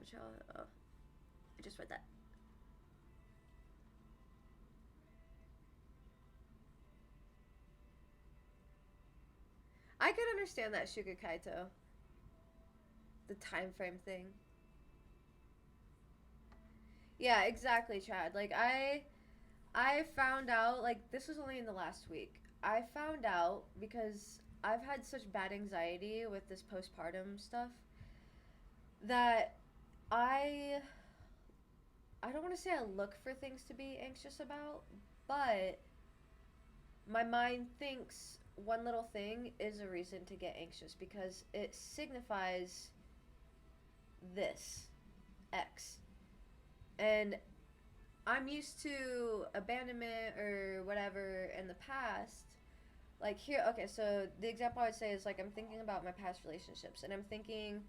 potential. Oh, I just read that. I could understand that, Shuka Kaito. The time frame thing. Yeah, exactly, Chad. Like I found out, like, this was only in the last week. I found out because I've had such bad anxiety with this postpartum stuff that I I don't want to say I look for things to be anxious about, but my mind thinks one little thing is a reason to get anxious because it signifies this X. And I'm used to abandonment or whatever in the past. Like here, okay, so the example I would say is like I'm thinking about my past relationships and I'm thinking,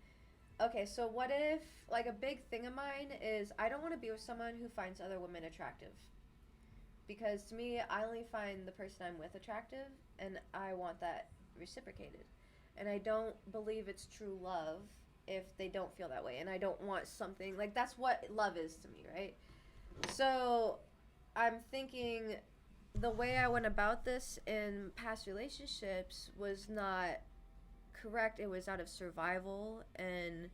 okay, so what if, like, a big thing of mine is I don't want to be with someone who finds other women attractive. Because to me, I only find the person I'm with attractive and I want that reciprocated. And I don't believe it's true love if they don't feel that way. And I don't want something, like, that's what love is to me, right? So I'm thinking the way I went about this in past relationships was not correct. It was out of survival and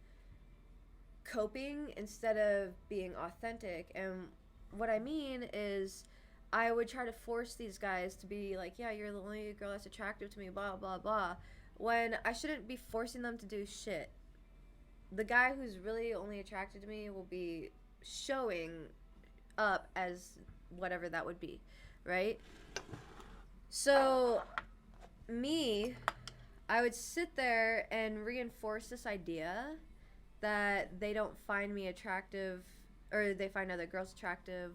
coping instead of being authentic. And what I mean is, I would try to force these guys to be like, yeah, you're the only girl that's attractive to me, blah, blah, blah, when I shouldn't be forcing them to do shit. The guy who's really only attracted to me will be showing up as whatever that would be, right? So, me, I would sit there and reinforce this idea that they don't find me attractive or they find other girls attractive.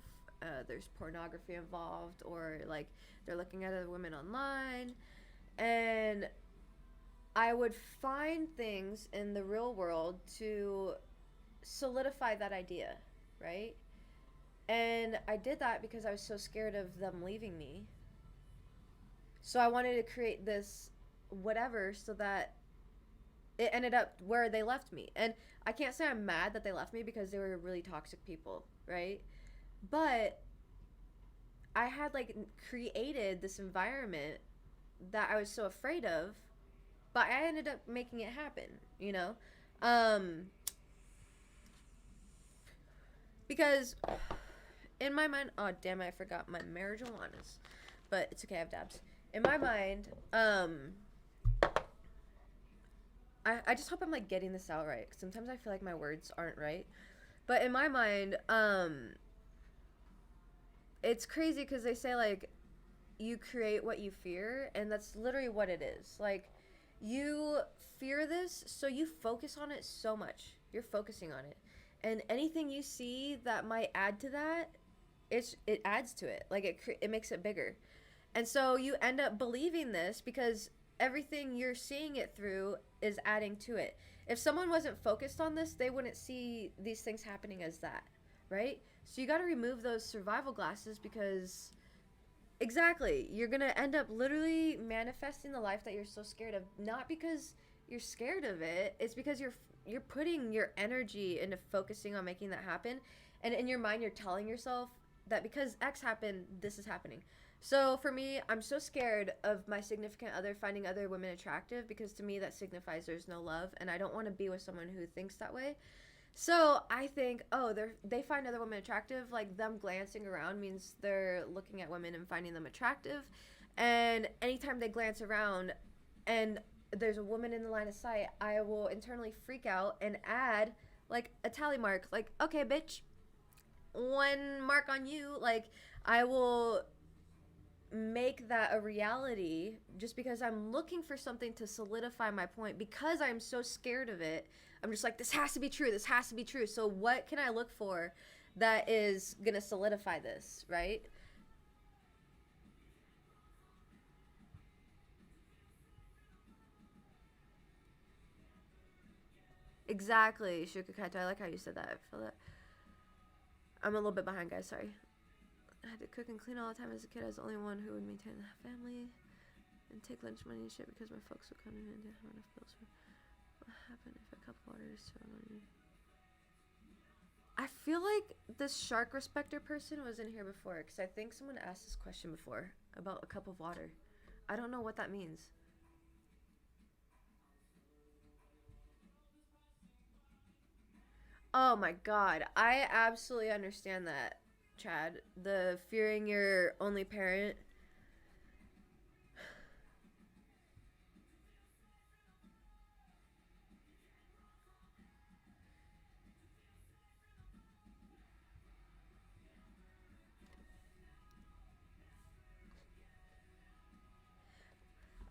There's pornography involved, or like they're looking at other women online. And I would find things in the real world to solidify that idea, right? And I did that because I was so scared of them leaving me. So I wanted to create this whatever so that it ended up where they left me. And I can't say I'm mad that they left me because they were really toxic people, right? But I had like created this environment that I was so afraid of, but I ended up making it happen, you know? Um because in my mind, oh damn it, I forgot my marijuana's. But it's okay, I have dabs. In my mind, I just hope I'm like getting this out right. Sometimes I feel like my words aren't right. But in my mind, it's crazy because they say like you create what you fear, and that's literally what it is. Like, you fear this, so you focus on it so much. You're focusing on it, and anything you see that might add to that, it adds to it. Like it makes it bigger, and so you end up believing this because everything you're seeing it through is adding to it. If someone wasn't focused on this, they wouldn't see these things happening as that, right? So you got to remove those survival glasses because exactly, you're going to end up literally manifesting the life that you're so scared of, not because you're scared of it, it's because you're putting your energy into focusing on making that happen. And in your mind you're telling yourself that because X happened, this is happening. So for me, I'm so scared of my significant other finding other women attractive because to me that signifies there's no love, and I don't want to be with someone who thinks that way. So I think, oh, they find other women attractive. Like, them glancing around means they're looking at women and finding them attractive. And anytime they glance around and there's a woman in the line of sight, I will internally freak out and add like a tally mark. Like, okay, bitch, one mark on you. Like, I will make that a reality just because I'm looking for something to solidify my point because I'm so scared of it. I'm just like, this has to be true. This has to be true. So what can I look for that is going to solidify this, right? Exactly, Shukakaito. I like how you said that. I feel that. I'm a little bit behind, guys. Sorry. I had to cook and clean all the time as a kid. I was the only one who would maintain the family and take lunch money and shit because my folks would come in and didn't have enough bills for what happened if a cup of water is too money. I feel like this shark respecter person was in here before because I think someone asked this question before about a cup of water. I don't know what that means. Oh my god, I absolutely understand that, Chad. The fearing your only parent.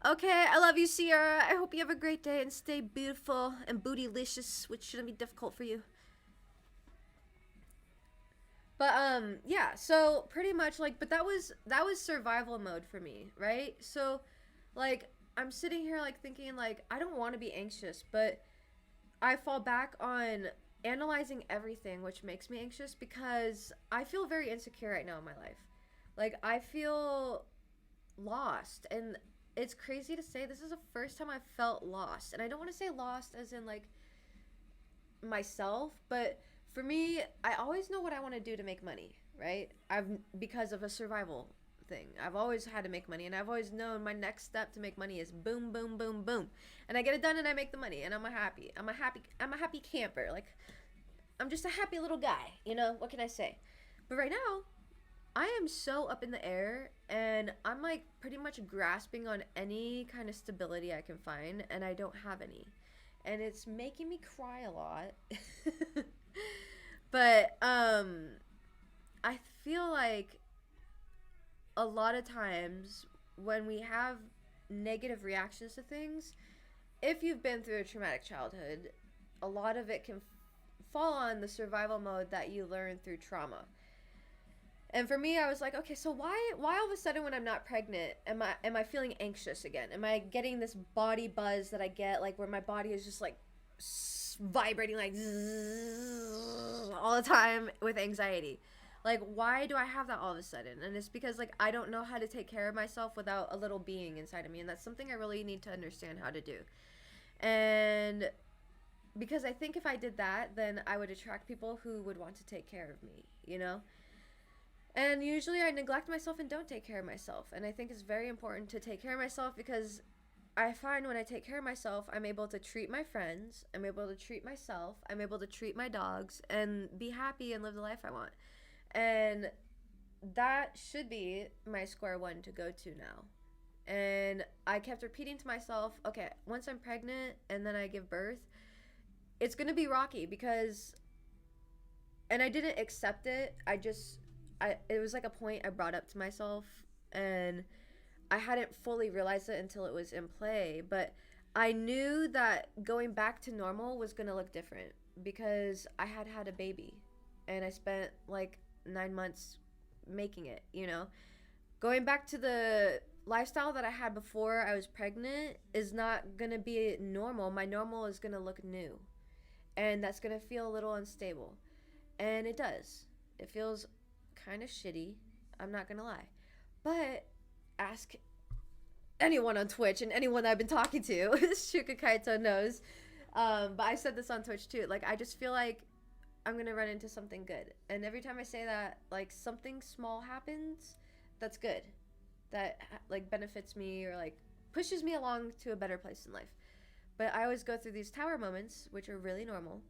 Okay, I love you, Sierra. I hope you have a great day and stay beautiful and bootylicious, which shouldn't be difficult for you. But yeah, so pretty much like but that was survival mode for me, right? So like I'm sitting here like thinking like I don't want to be anxious, but I fall back on analyzing everything which makes me anxious because I feel very insecure right now in my life. Like I feel lost and it's crazy to say this is the first time I've felt lost. And I don't want to say lost as in like myself, but for me, I always know what I want to do to make money, right? I've because of a survival thing. I've always had to make money and I've always known my next step to make money is boom boom boom boom. And I get it done and I make the money and I'm a happy camper. Like I'm just a happy little guy, you know? What can I say? But right now, I am so up in the air and I'm like pretty much grasping on any kind of stability I can find and I don't have any. And it's making me cry a lot. But I feel like a lot of times when we have negative reactions to things, if you've been through a traumatic childhood, a lot of it can fall on the survival mode that you learn through trauma. And for me, I was like, okay, so why all of a sudden when I'm not pregnant am I feeling anxious again? Am I getting this body buzz that I get like where my body is just like vibrating like all the time with anxiety? Like why do I have that all of a sudden? And it's because like I don't know how to take care of myself without a little being inside of me, and that's something I really need to understand how to do. And because I think if I did that, then I would attract people who would want to take care of me, you know? And usually I neglect myself and don't take care of myself. And I think it's very important to take care of myself because I find when I take care of myself, I'm able to treat my friends, I'm able to treat myself, I'm able to treat my dogs and be happy and live the life I want. And that should be my square one to go to now. And I kept repeating to myself, okay, once I'm pregnant and then I give birth, it's going to be rocky because and I didn't accept it. It was like a point I brought up to myself and I hadn't fully realized it until it was in play, but I knew that going back to normal was going to look different because I had had a baby and I spent like 9 months making it, you know. Going back to the lifestyle that I had before I was pregnant is not going to be normal. My normal is going to look new. And that's going to feel a little unstable. And it does. It feels kind of shitty. I'm not going to lie. But ask anyone on Twitch and anyone I've been talking to. Shuka Kaito knows. But I said this on Twitch too. Like, I just feel like I'm going to run into something good. And every time I say that, like, something small happens that's good. That, like, benefits me or, like, pushes me along to a better place in life. But I always go through these tower moments, which are really normal,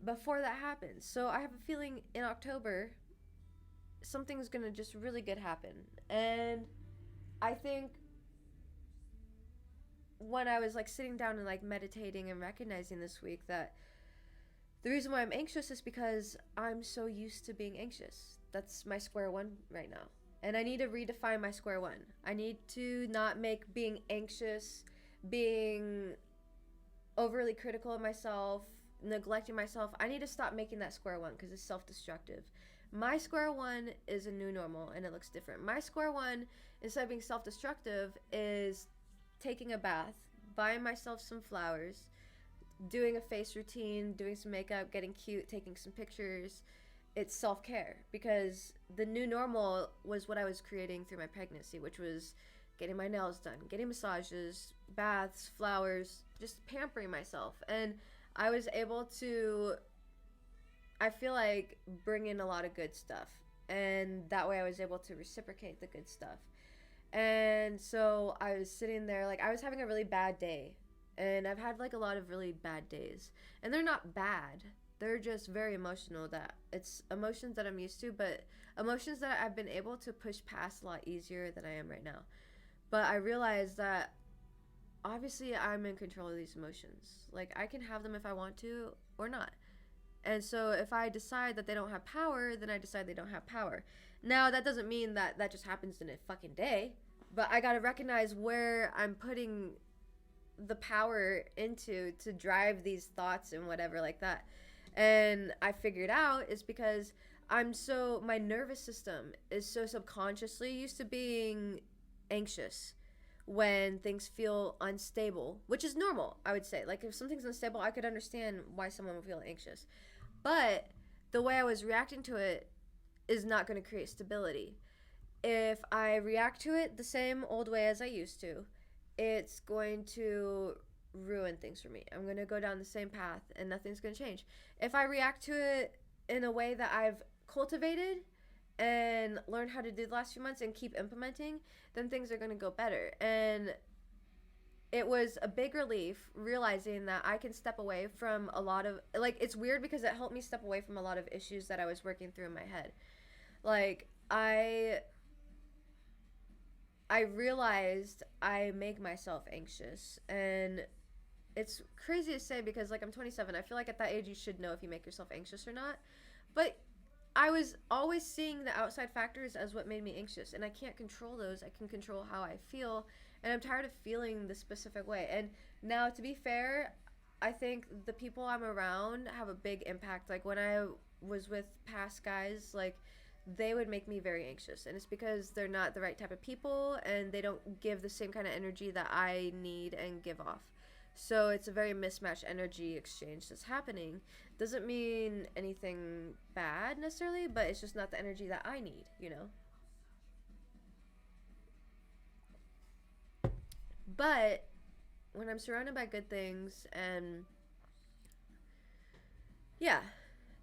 before that happens. So I have a feeling in October, something's going to just really good happen. And I think when I was like sitting down and like meditating and recognizing this week that the reason why I'm anxious is because I'm so used to being anxious. That's my square one right now. And I need to redefine my square one. I need to not make being anxious, being overly critical of myself, neglecting myself. I need to stop making that square one because it's self-destructive. My square one is a new normal and it looks different. My square one, instead of being self-destructive, is taking a bath, buying myself some flowers, doing a face routine, doing some makeup, getting cute, taking some pictures. It's self-care because the new normal was what I was creating through my pregnancy, which was getting my nails done, getting massages, baths, flowers, just pampering myself. And I was able to I feel like bring in a lot of good stuff, and that way I was able to reciprocate the good stuff. And so I was sitting there, like, I was having a really bad day. And I've had, like, a lot of really bad days. And they're not bad. They're just very emotional. That it's emotions that I'm used to, but emotions that I've been able to push past a lot easier than I am right now. But I realized that obviously I'm in control of these emotions. Like, I can have them if I want to or not. And so if I decide that they don't have power, then I decide they don't have power. Now, that doesn't mean that that just happens in a fucking day, but I gotta recognize where I'm putting the power into to drive these thoughts and whatever like that. And I figured out is because my nervous system is so subconsciously used to being anxious when things feel unstable, which is normal, I would say. Like, if something's unstable, I could understand why someone would feel anxious. But the way I was reacting to it is not going to create stability. If I react to it the same old way as I used to, it's going to ruin things for me. I'm going to go down the same path and nothing's going to change. If I react to it in a way that I've cultivated and learned how to do the last few months and keep implementing, then things are going to go better. And it was a big relief realizing that I can step away from a lot of, like, it's weird because it helped me step away from a lot of issues that I was working through in my head. Like, I realized I make myself anxious, and it's crazy to say because, like, I'm 27. I feel like at that age you should know if you make yourself anxious or not. But I was always seeing the outside factors as what made me anxious, and I can't control those. I can control how I feel, and I'm tired of feeling the specific way. And now, to be fair, I think the people I'm around have a big impact. Like, when I was with past guys, like, they would make me very anxious, and it's because they're not the right type of people and they don't give the same kind of energy that I need and give off. So it's a very mismatched energy exchange that's happening. Doesn't mean anything bad necessarily, but it's just not the energy that I need, you know? But when I'm surrounded by good things, and yeah,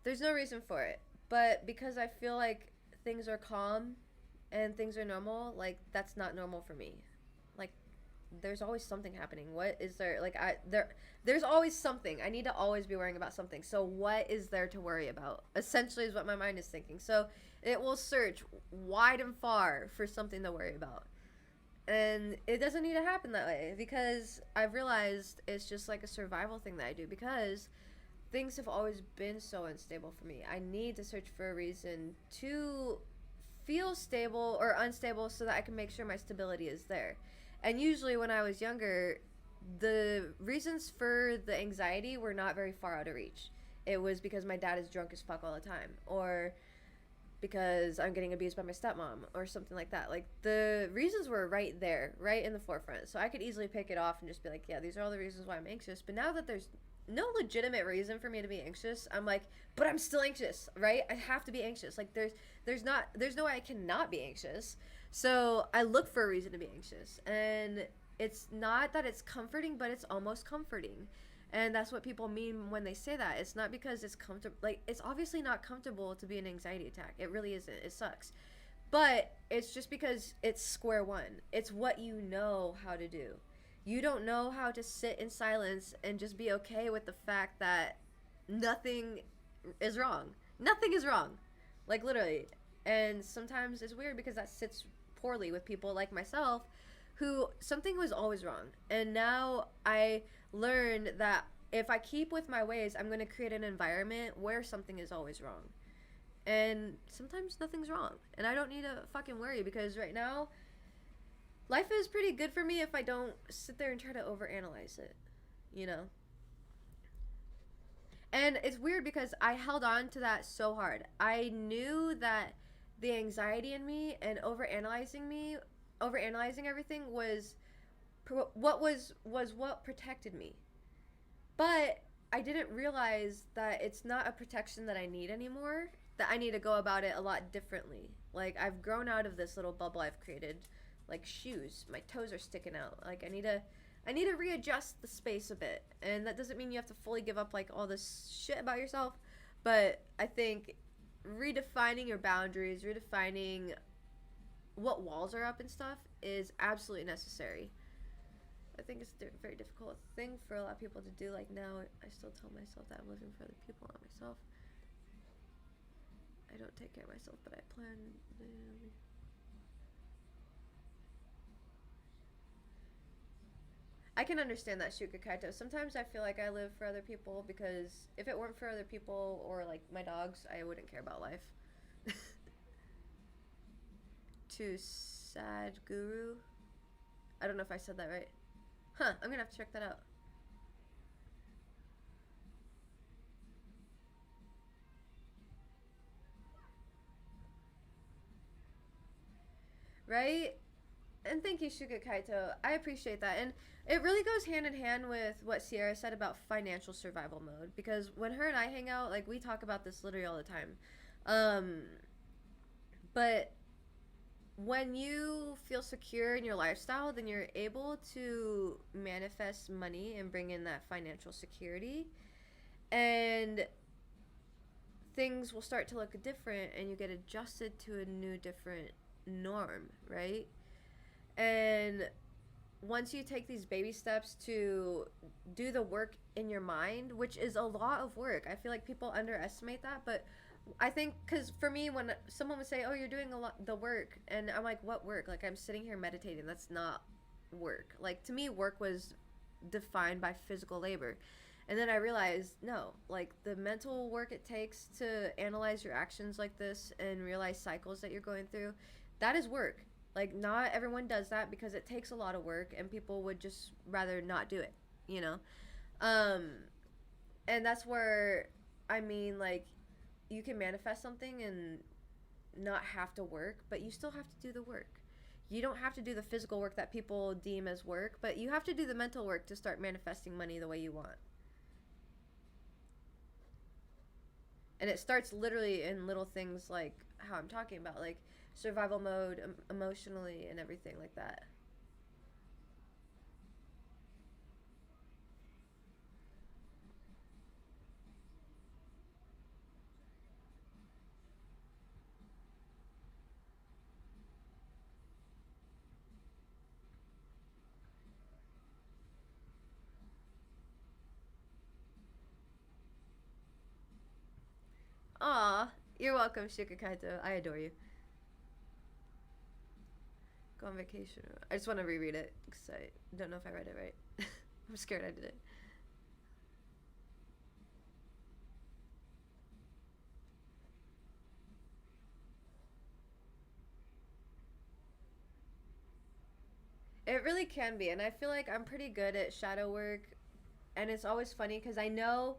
there's no reason for it. But because I feel like things are calm and things are normal, like, that's not normal for me. Like, there's always something happening. What is there? Like, there's always something. I need to always be worrying about something. So what is there to worry about? Essentially is what my mind is thinking. So it will search wide and far for something to worry about. And it doesn't need to happen that way because I've realized it's just like a survival thing that I do because things have always been so unstable for me. I need to search for a reason to feel stable or unstable so that I can make sure my stability is there. And usually when I was younger, the reasons for the anxiety were not very far out of reach. It was because my dad is drunk as fuck all the time, or because I'm getting abused by my stepmom, or something like that. Like, the reasons were right there, right in the forefront. So I could easily pick it off and just be like, yeah, these are all the reasons why I'm anxious. But now that there's no legitimate reason for me to be anxious, I'm like, but I'm still anxious, right? I have to be anxious. Like, there's no way I cannot be anxious. So I look for a reason to be anxious. And it's not that it's comforting, but it's almost comforting. And that's what people mean when they say that. It's not because it's comfortable. Like, it's obviously not comfortable to be an anxiety attack. It really isn't. It sucks. But it's just because it's square one. It's what you know how to do. You don't know how to sit in silence and just be okay with the fact that nothing is wrong. Nothing is wrong. Like, literally. And sometimes it's weird because that sits poorly with people like myself who something was always wrong. And now I learned that if I keep with my ways, I'm going to create an environment where something is always wrong. And sometimes nothing's wrong. And I don't need to fucking worry because right now, life is pretty good for me if I don't sit there and try to overanalyze it, you know? And it's weird because I held on to that so hard. I knew that the anxiety in me and overanalyzing everything was what protected me. But I didn't realize that it's not a protection that I need anymore. That I need to go about it a lot differently. Like, I've grown out of this little bubble I've created. Like shoes, my toes are sticking out. Like, I need to readjust the space a bit. And that doesn't mean you have to fully give up like all this shit about yourself, But I think redefining your boundaries, redefining what walls are up and stuff is absolutely necessary. I think it's a very difficult thing for a lot of people to do. Like now, I still tell myself that I'm living for other people, not myself. I don't take care of myself, but I plan. I can understand that, Shuka Kaito. Sometimes I feel like I live for other people because if it weren't for other people or like my dogs, I wouldn't care about life. To Sad Guru. I don't know if I said that right. Huh, I'm gonna have to check that out. Right? And thank you, Shuka Kaito. I appreciate that. And it really goes hand in hand with what Sierra said about financial survival mode. Because when her and I hang out, like, we talk about this literally all the time. Um, but when you feel secure in your lifestyle, then you're able to manifest money and bring in that financial security. And things will start to look different and you get adjusted to a new, different norm, right? And once you take these baby steps to do the work in your mind, which is a lot of work, I feel like people underestimate that. But I think because for me, when someone would say, "Oh, you're doing a lot the work," and I'm like, "What work?" Like I'm sitting here meditating. That's not work. Like to me, work was defined by physical labor. And then I realized, no, like the mental work it takes to analyze your actions like this and realize cycles that you're going through, that is work. Like, not everyone does that because it takes a lot of work and people would just rather not do it, you know? Um, and that's where, I mean, like, you can manifest something and not have to work, but you still have to do the work. You don't have to do the physical work that people deem as work, but you have to do the mental work to start manifesting money the way you want. And it starts literally in little things like how I'm talking about, like survival mode, emotionally, and everything like that. Aw, you're welcome, Shikakaito. I adore you. Go on vacation. I just want to reread it because I don't know if I read it right. I'm scared I did it. It really can be, and I feel like I'm pretty good at shadow work, and it's always funny because I know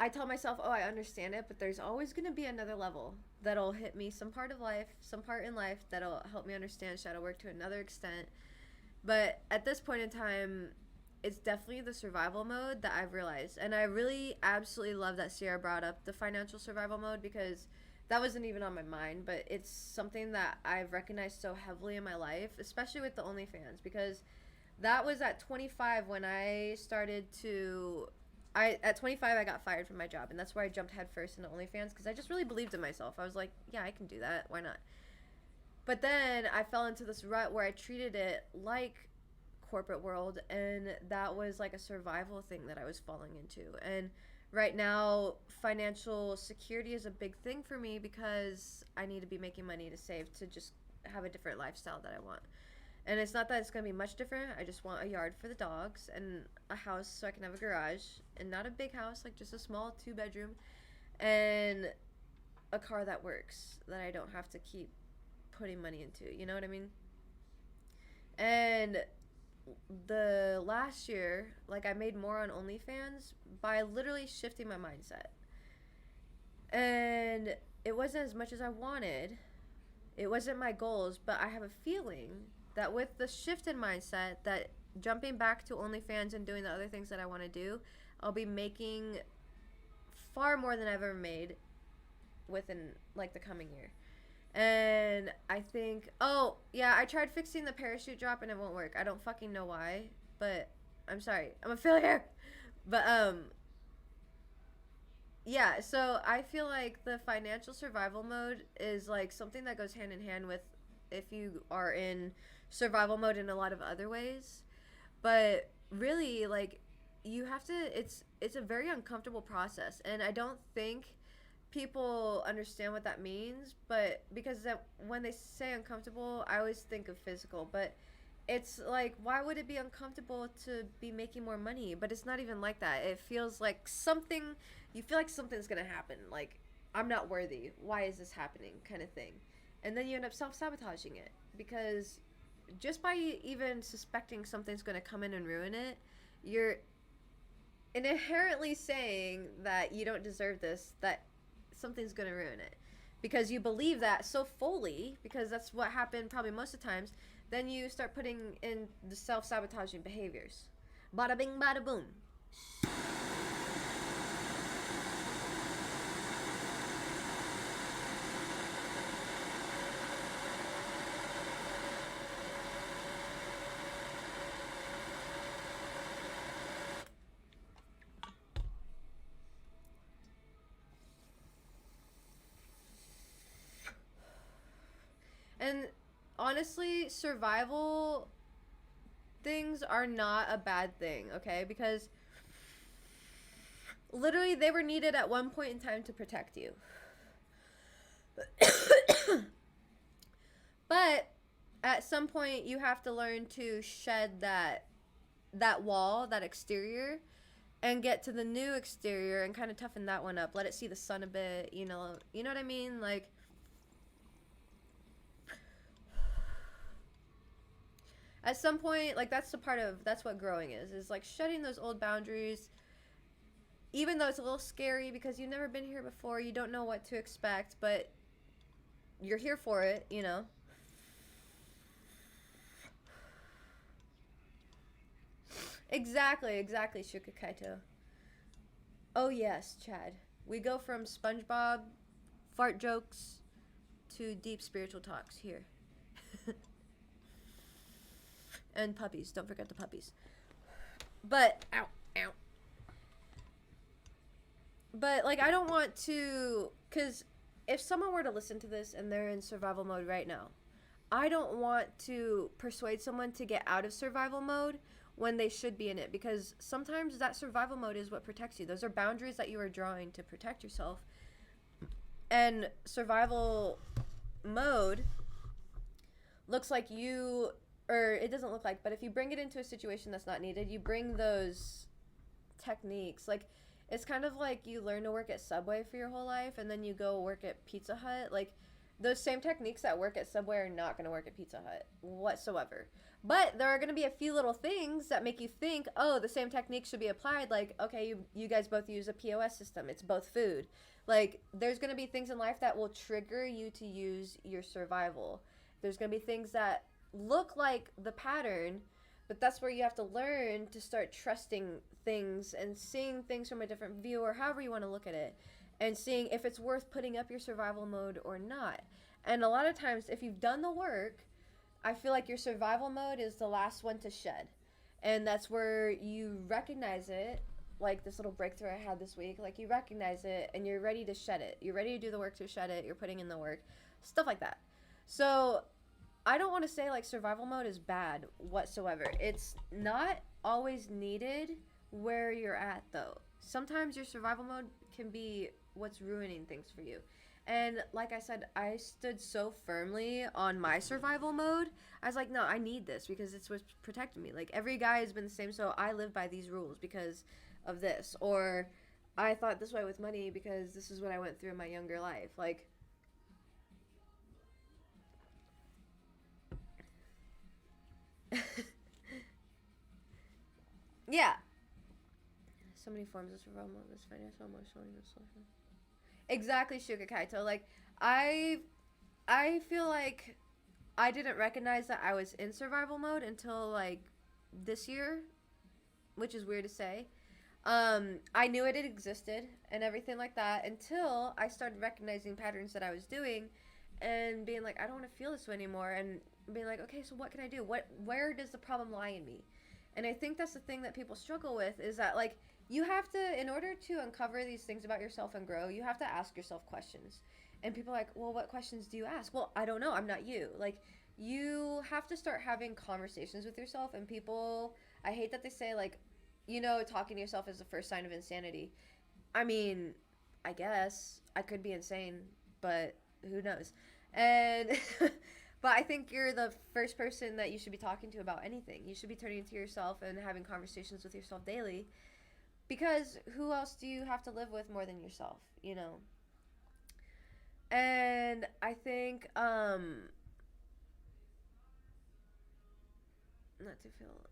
I tell myself, oh, I understand it, but there's always going to be another level that'll hit me some part of life, some part in life that'll help me understand shadow work to another extent. But at this point in time, it's definitely the survival mode that I've realized. And I really absolutely love that Sierra brought up the financial survival mode because that wasn't even on my mind, but it's something that I've recognized so heavily in my life, especially with the OnlyFans, because that was at 25 when I started to at 25 I got fired from my job, and that's where I jumped headfirst into OnlyFans because I just really believed in myself. I was like, yeah, I can do that. Why not? But then I fell into this rut where I treated it like corporate world, and that was like a survival thing that I was falling into. And right now, financial security is a big thing for me because I need to be making money to save to just have a different lifestyle that I want. And it's not that it's going to be much different. I just want a yard for the dogs and a house so I can have a garage, and not a big house, like just a small 2 bedroom, and a car that works that I don't have to keep putting money into. You know what I mean? And the last year, like I made more on OnlyFans by literally shifting my mindset. And it wasn't as much as I wanted. It wasn't my goals, but I have a feeling that with the shift in mindset, that jumping back to OnlyFans and doing the other things that I want to do, I'll be making far more than I've ever made within like the coming year. And I think, oh, yeah, I tried fixing the parachute drop and it won't work. I don't fucking know why, but I'm sorry. I'm a failure. But Yeah, so I feel like the financial survival mode is like something that goes hand in hand with if you are in survival mode in a lot of other ways. But really, like, you have to, it's a very uncomfortable process, and I don't think people understand what that means. But because that, when they say uncomfortable, I always think of physical. But it's like, why would it be uncomfortable to be making more money? But it's not even like that. It feels like something, you feel like something's gonna happen, like, I'm not worthy, why is this happening, kind of thing. And then you end up self-sabotaging it because just by even suspecting something's going to come in and ruin it, you're inherently saying that you don't deserve this, that something's going to ruin it. Because you believe that so fully, because that's what happened probably most of the times, then you start putting in the self sabotaging behaviors. Bada bing, bada boom. And honestly, survival things are not a bad thing, okay? Because literally they were needed at one point in time to protect you. But at some point you have to learn to shed that wall, that exterior, and get to the new exterior and kind of toughen that one up. Let it see the sun a bit, you know. You know what I mean? Like, at some point, like, that's the part of, that's what growing is like shedding those old boundaries, even though it's a little scary because you've never been here before, you don't know what to expect, but you're here for it, you know. Exactly, Shuka Kaito. Oh yes, Chad. We go from SpongeBob fart jokes to deep spiritual talks here. And puppies. Don't forget the puppies. But ow, ow. But like, I don't want to, cuz if someone were to listen to this and they're in survival mode right now, I don't want to persuade someone to get out of survival mode when they should be in it, because sometimes that survival mode is what protects you. Those are boundaries that you are drawing to protect yourself. And survival mode looks like you, or it doesn't look like, but if you bring it into a situation that's not needed, you bring those techniques. Like, it's kind of like you learn to work at Subway for your whole life and then you go work at Pizza Hut. Like, those same techniques that work at Subway are not going to work at Pizza Hut whatsoever. But there are going to be a few little things that make you think, oh, the same technique should be applied. Like, okay, you guys both use a POS system. It's both food. Like, there's going to be things in life that will trigger you to use your survival. There's going to be things that look like the pattern, but that's where you have to learn to start trusting things and seeing things from a different view, or however you want to look at it, and seeing if it's worth putting up your survival mode or not. And a lot of times, if you've done the work, I feel like your survival mode is the last one to shed. And that's where you recognize it, like this little breakthrough I had this week. Like, you recognize it and you're ready to shed it. You're ready to do the work to shed it. You're putting in the work. Stuff like that. So I don't want to say like survival mode is bad whatsoever. It's not always needed where you're at, though. Sometimes your survival mode can be what's ruining things for you. And like I said, I stood so firmly on my survival mode. I was like, no, I need this because it's what's protecting me. Like, every guy has been the same, so I live by these rules because of this. Or I thought this way with money because this is what I went through in my younger life. Like, yeah. So many forms of survival mode, this financial, emotional, and social. Exactly, Shuka Kaito. Like, I I feel like I didn't recognize that I was in survival mode until like this year, which is weird to say. I knew it had existed and everything like that until I started recognizing patterns that I was doing and being like, I don't want to feel this way anymore, and being like, okay, so what can I do? Where does the problem lie in me? And I think that's the thing that people struggle with, is that, like, you have to, in order to uncover these things about yourself and grow, you have to ask yourself questions. And people are like, well, what questions do you ask? Well, I don't know. I'm not you. Like, you have to start having conversations with yourself. And people, I hate that they say, like, talking to yourself is the first sign of insanity. I mean, I guess I could be insane, but who knows? And but I think you're the first person that you should be talking to about anything. You should be turning to yourself and having conversations with yourself daily, because who else do you have to live with more than yourself, you know? And I think not to feel alone.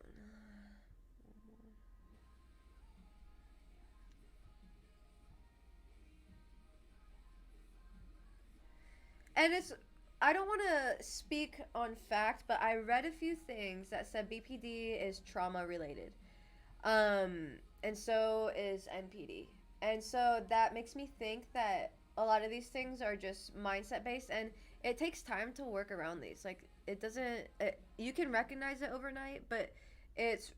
And it's, I don't want to speak on fact, but I read a few things that said BPD is trauma related. Um, and so is NPD. And so that makes me think that a lot of these things are just mindset based, and it takes time to work around these. Like, it doesn't, you can recognize it overnight, but it's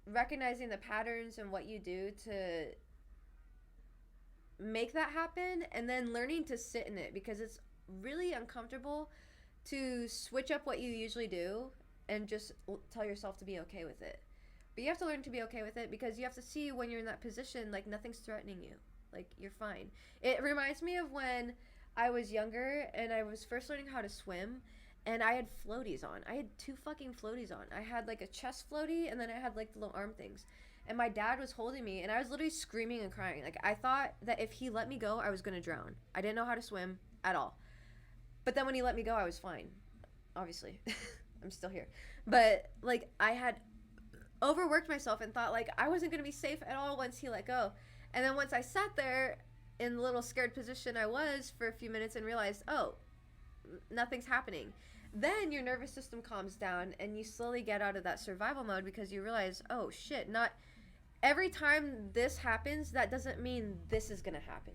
recognizing the patterns and what you do to make that happen, and then learning to sit in it, because it's really uncomfortable to switch up what you usually do and just tell yourself to be okay with it. But you have to learn to be okay with it, because you have to see when you're in that position, like, nothing's threatening you. Like, you're fine. It reminds me of when I was younger and I was first learning how to swim, and I had floaties on. I had two fucking floaties on. I had like a chest floaty, and then I had like the little arm things. And my dad was holding me, and I was literally screaming and crying. Like, I thought that if he let me go, I was gonna drown. I didn't know how to swim at all. But then when he let me go, I was fine. Obviously. I'm still here. But like, I had overworked myself and thought like I wasn't going to be safe at all once he let go. And then once I sat there in the little scared position I was for a few minutes and realized, oh, nothing's happening. Then your nervous system calms down and you slowly get out of that survival mode, because you realize, oh shit, not every time this happens, that doesn't mean this is going to happen.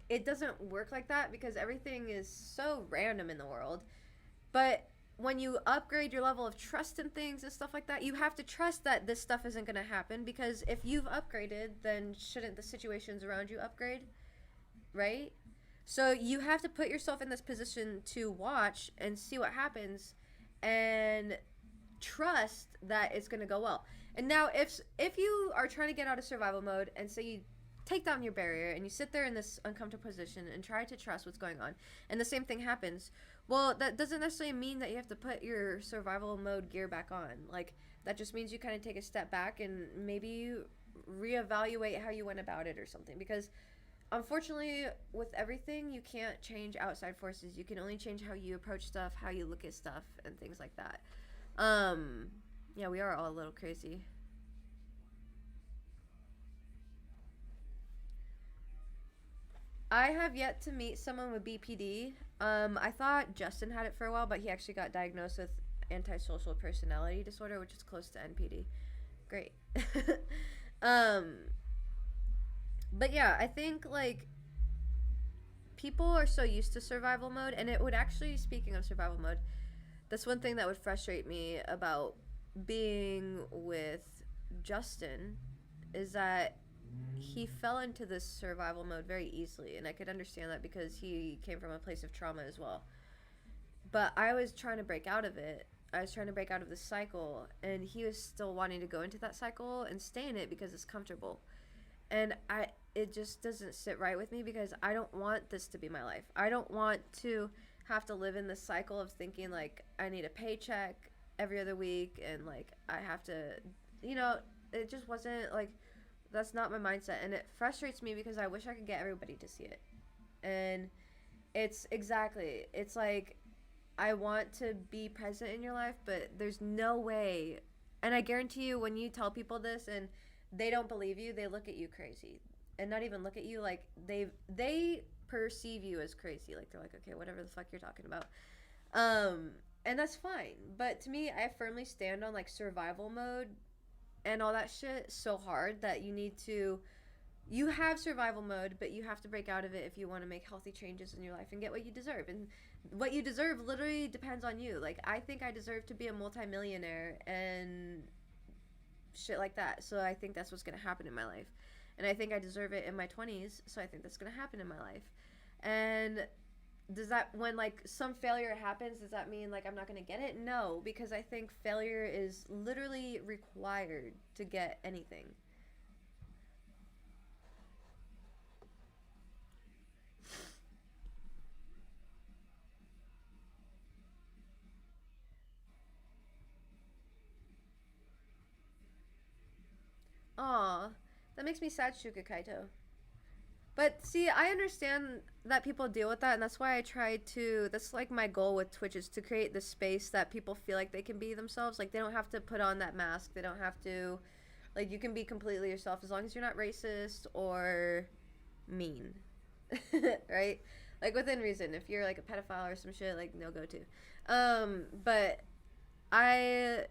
It doesn't work like that, because everything is so random in the world. But when you upgrade your level of trust in things and stuff like that, you have to trust that this stuff isn't going to happen, because if you've upgraded, then shouldn't the situations around you upgrade, right? So you have to put yourself in this position to watch and see what happens and trust that it's going to go well. And now if you are trying to get out of survival mode, and say you take down your barrier and you sit there in this uncomfortable position and try to trust what's going on, and the same thing happens, well, that doesn't necessarily mean that you have to put your survival mode gear back on. Like, that just means you kind of take a step back and maybe reevaluate how you went about it or something, because unfortunately with everything you can't change outside forces. You can only change how you approach stuff, how you look at stuff, and things like that. Yeah, we are all a little crazy. I have yet to meet someone with BPD. I thought Justin had it for a while, but he actually got diagnosed with antisocial personality disorder, which is close to NPD. Great. um, but yeah, I think like people are so used to survival mode, and it would actually, speaking of survival mode, that's one thing that would frustrate me about being with Justin, is that he fell into this survival mode very easily, and I could understand that because he came from a place of trauma as well. But I was trying to break out of it. I was trying to break out of the cycle, and he was still wanting to go into that cycle and stay in it because it's comfortable. And it just doesn't sit right with me, because I don't want this to be my life. I don't want to have to live in this cycle of thinking like I need a paycheck every other week, and like I have to, it just wasn't like, that's not my mindset, and it frustrates me because I wish I could get everybody to see it. And it's like, I want to be present in your life, but there's no way. And I guarantee you, when you tell people this and they don't believe you, they look at you crazy. And not even look at you, like they perceive you as crazy. Like, they're like, okay, whatever the fuck you're talking about. And that's fine. But to me, I firmly stand on like survival mode and all that shit so hard that you have survival mode, but you have to break out of it if you want to make healthy changes in your life and get what you deserve. And what you deserve literally depends on you. Like, I think I deserve to be a multimillionaire, and shit like that. So I think that's what's going to happen in my life. And I think I deserve it in my 20s, so I think that's going to happen in my life. And does that, when like some failure happens, does that mean like I'm not going to get it? No, because I think failure is literally required to get anything. Aw, that makes me sad, Shuka Kaito. But see, I understand that people deal with that, and that's why I try to. That's like my goal with Twitch is to create this space that people feel like they can be themselves. Like they don't have to put on that mask. They don't have to, like you can be completely yourself as long as you're not racist or mean, right? Like within reason. If you're like a pedophile or some shit, like no go to. But I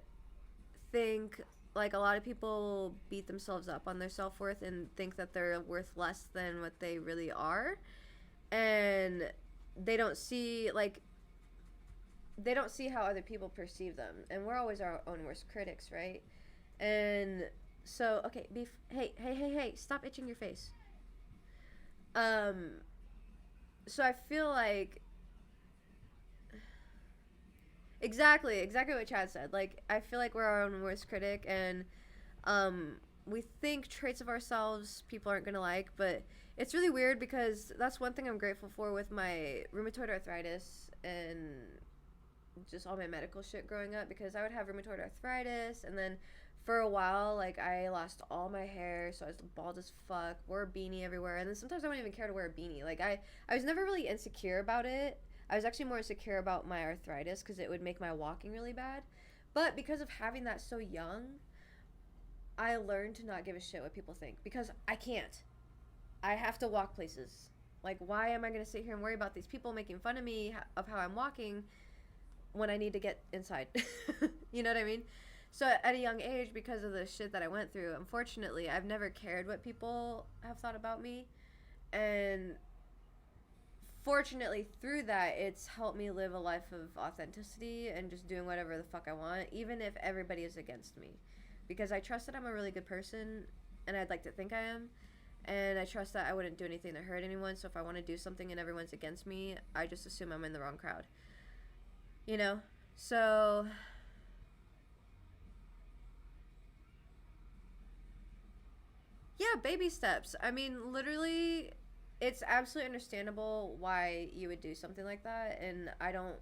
think like a lot of people beat themselves up on their self-worth and think that they're worth less than what they really are, and they don't see like they don't see how other people perceive them, and we're always our own worst critics, right? And so okay, hey, stop itching your face. um so I feel like exactly what Chad said. Like I feel like we're our own worst critic, and um, we think traits of ourselves people aren't gonna like, but it's really weird because that's one thing I'm grateful for with my rheumatoid arthritis and just all my medical shit growing up, because I would have rheumatoid arthritis, and then for a while like I lost all my hair, so I was bald as fuck, wore a beanie everywhere, and then sometimes I wouldn't even care to wear a beanie. Like I was never really insecure about it. I was actually more insecure about my arthritis because it would make my walking really bad. But because of having that so young, I learned to not give a shit what people think, because I can't. I have to walk places. Like, why am I going to sit here and worry about these people making fun of me of how I'm walking when I need to get inside? You know what I mean? So at a young age, because of the shit that I went through, unfortunately, I've never cared what people have thought about me. And fortunately, through that, it's helped me live a life of authenticity and just doing whatever the fuck I want, even if everybody is against me. Because I trust that I'm a really good person, and I'd like to think I am. And I trust that I wouldn't do anything to hurt anyone, so if I want to do something and everyone's against me, I just assume I'm in the wrong crowd. You know? So, yeah, baby steps. I mean, literally, it's absolutely understandable why you would do something like that, and I don't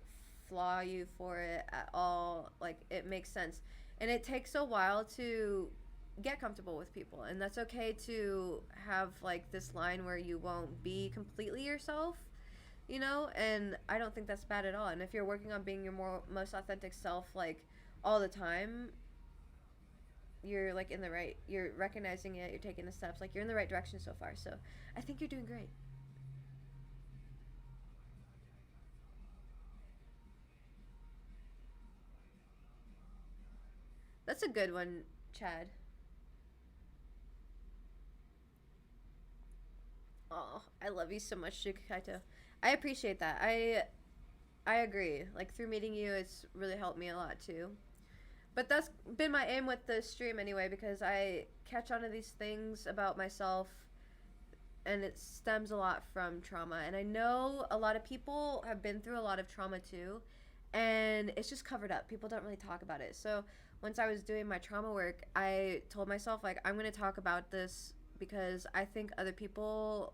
flaw you for it at all. Like, it makes sense. And it takes a while to get comfortable with people, and that's okay to have like this line where you won't be completely yourself, you know. And I don't think that's bad at all, and if you're working on being your most authentic self like all the time, you're like in the right, you're recognizing it, you're taking the steps, like you're in the right direction so far. So I think you're doing great. That's a good one, Chad. Oh, I love you so much, Kaito. I appreciate that. I agree. Like through meeting you, it's really helped me a lot too. But that's been my aim with the stream anyway, because I catch on to these things about myself, and it stems a lot from trauma. And I know a lot of people have been through a lot of trauma too, and it's just covered up. People don't really talk about it. So once I was doing my trauma work, I told myself like I'm going to talk about this because I think other people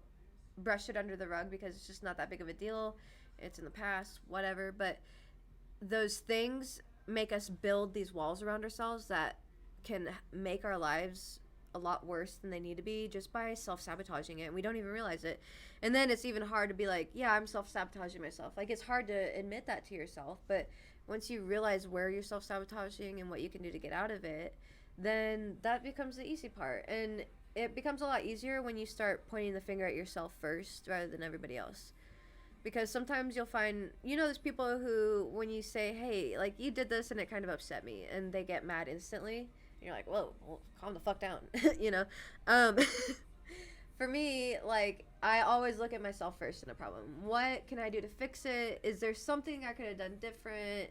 brush it under the rug because it's just not that big of a deal. It's in the past, whatever. But those things make us build these walls around ourselves that can make our lives a lot worse than they need to be just by self-sabotaging it, and we don't even realize it. And then it's even hard to be like, yeah, I'm self-sabotaging myself. Like it's hard to admit that to yourself, but once you realize where you're self-sabotaging and what you can do to get out of it, then that becomes the easy part. And it becomes a lot easier when you start pointing the finger at yourself first rather than everybody else. Because sometimes you'll find, you know, there's people who, when you say, hey, like, you did this and it kind of upset me, and they get mad instantly. And you're like, whoa, well, calm the fuck down, you know? Um, for me, like, I always look at myself first in a problem. What can I do to fix it? Is there something I could have done different?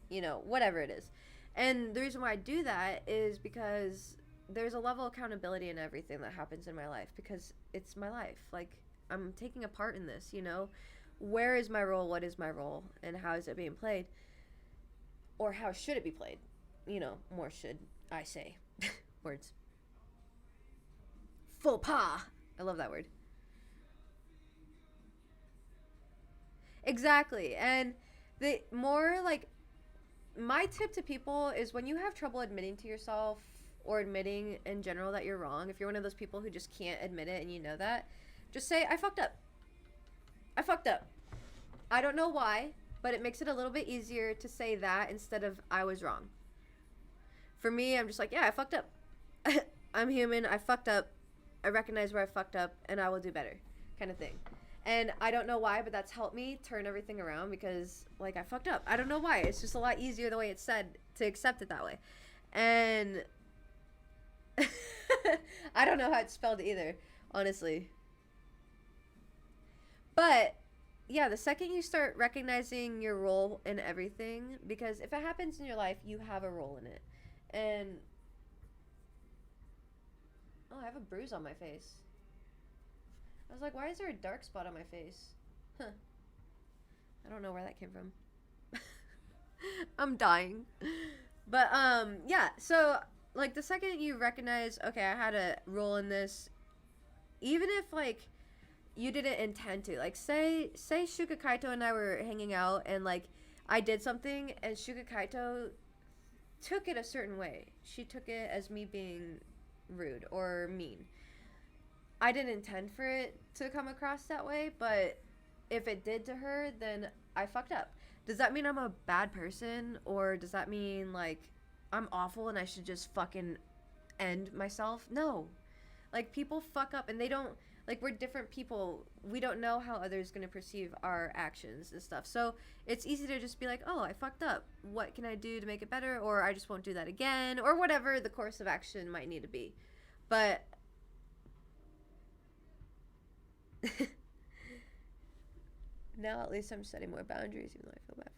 You know, whatever it is. And the reason why I do that is because there's a level of accountability in everything that happens in my life, because it's my life. Like, I'm taking a part in this, you know? Where is my role? What is my role? And how is it being played? Or how should it be played? You know, more should I say. Words. Faux pas. I love that word. Exactly. And the more like my tip to people is when you have trouble admitting to yourself or admitting in general that you're wrong, if you're one of those people who just can't admit it and you know that, just say, I fucked up. I fucked up. I don't know why, but it makes it a little bit easier to say that instead of I was wrong. For me, I'm just like, yeah, I fucked up. I'm human. I fucked up. I recognize where I fucked up and I will do better, kind of thing. And I don't know why, but that's helped me turn everything around because, like, I fucked up. I don't know why. It's just a lot easier the way it's said to accept it that way. And I don't know how it's spelled either, honestly. But, yeah, the second you start recognizing your role in everything, because if it happens in your life, you have a role in it. And, oh, I have a bruise on my face. I was like, why is there a dark spot on my face? Huh. I don't know where that came from. I'm dying. But, yeah, so, like, the second you recognize, okay, I had a role in this, even if, like, you didn't intend to. Like, say Shuka Kaito and I were hanging out, and, like, I did something, and Shuka Kaito took it a certain way. She took it as me being rude or mean. I didn't intend for it to come across that way, but if it did to her, then I fucked up. Does that mean I'm a bad person, or does that mean, like, I'm awful and I should just fucking end myself? No. Like, people fuck up and they don't, like, we're different people. We don't know how others going to perceive our actions and stuff. So it's easy to just be like, oh, I fucked up. What can I do to make it better? Or I just won't do that again, or whatever the course of action might need to be. But now at least I'm setting more boundaries, even though I feel bad.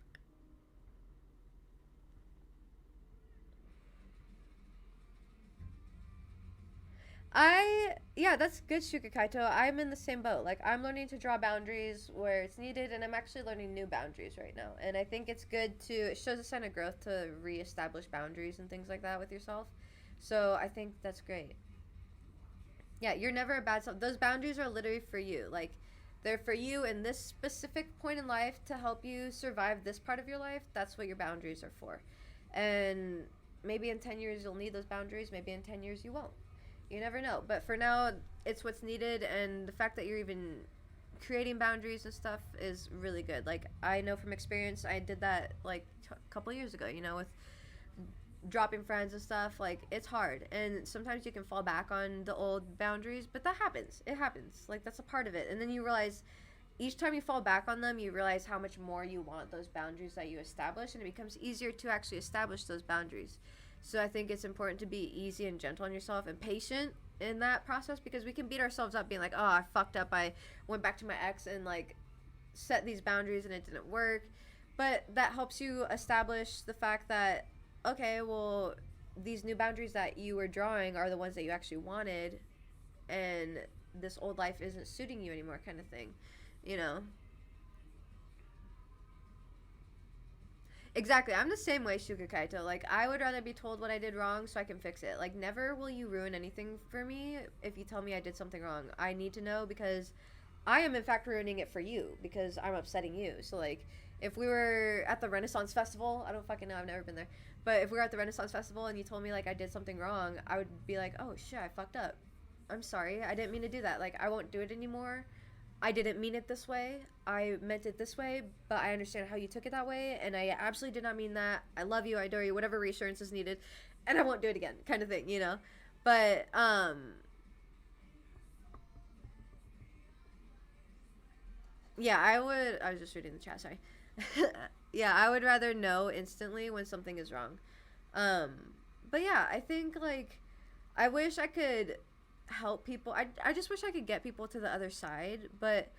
Yeah, that's good, Shuka Kaito. I'm in the same boat. Like, I'm learning to draw boundaries where it's needed, and I'm actually learning new boundaries right now. And I think it's good to, it shows a sign of growth to reestablish boundaries and things like that with yourself. So I think that's great. Yeah, you're never a bad self. Those boundaries are literally for you. Like, they're for you in this specific point in life to help you survive this part of your life. That's what your boundaries are for. And maybe in 10 years you'll need those boundaries. Maybe in 10 years you won't. You never know. But for now, it's what's needed. And the fact that you're even creating boundaries and stuff is really good. Like, I know from experience, I did that, like, a couple years ago, you know, with dropping friends and stuff. Like, it's hard, and sometimes you can fall back on the old boundaries, but that happens. It happens. Like, that's a part of it. And then you realize each time you fall back on them, you realize how much more you want those boundaries that you establish, and it becomes easier to actually establish those boundaries. So I think it's important to be easy and gentle on yourself and patient in that process, because we can beat ourselves up being like, oh, I fucked up, I went back to my ex and, like, set these boundaries and it didn't work. But that helps you establish the fact that, okay, well, these new boundaries that you were drawing are the ones that you actually wanted, and this old life isn't suiting you anymore, kind of thing, you know? Exactly. I'm the same way, Shuka Kaito. Like, I would rather be told what I did wrong so I can fix it. Like, never will you ruin anything for me if you tell me I did something wrong. I need to know, because I am, in fact, ruining it for you because I'm upsetting you. So, like, if we were at the Renaissance Festival, I don't fucking know, I've never been there, but if we were at the Renaissance Festival and you told me, like, I did something wrong, I would be like, oh, shit, I fucked up. I'm sorry. I didn't mean to do that. Like, I won't do it anymore. I didn't mean it this way. I meant it this way, but I understand how you took it that way, and I absolutely did not mean that. I love you, I adore you, whatever reassurance is needed, and I won't do it again, kind of thing, you know? But, yeah, I was just reading the chat, sorry. Yeah, I would rather know instantly when something is wrong. Um, but yeah, I think, like, I wish I could help people. I just wish I could get people to the other side, but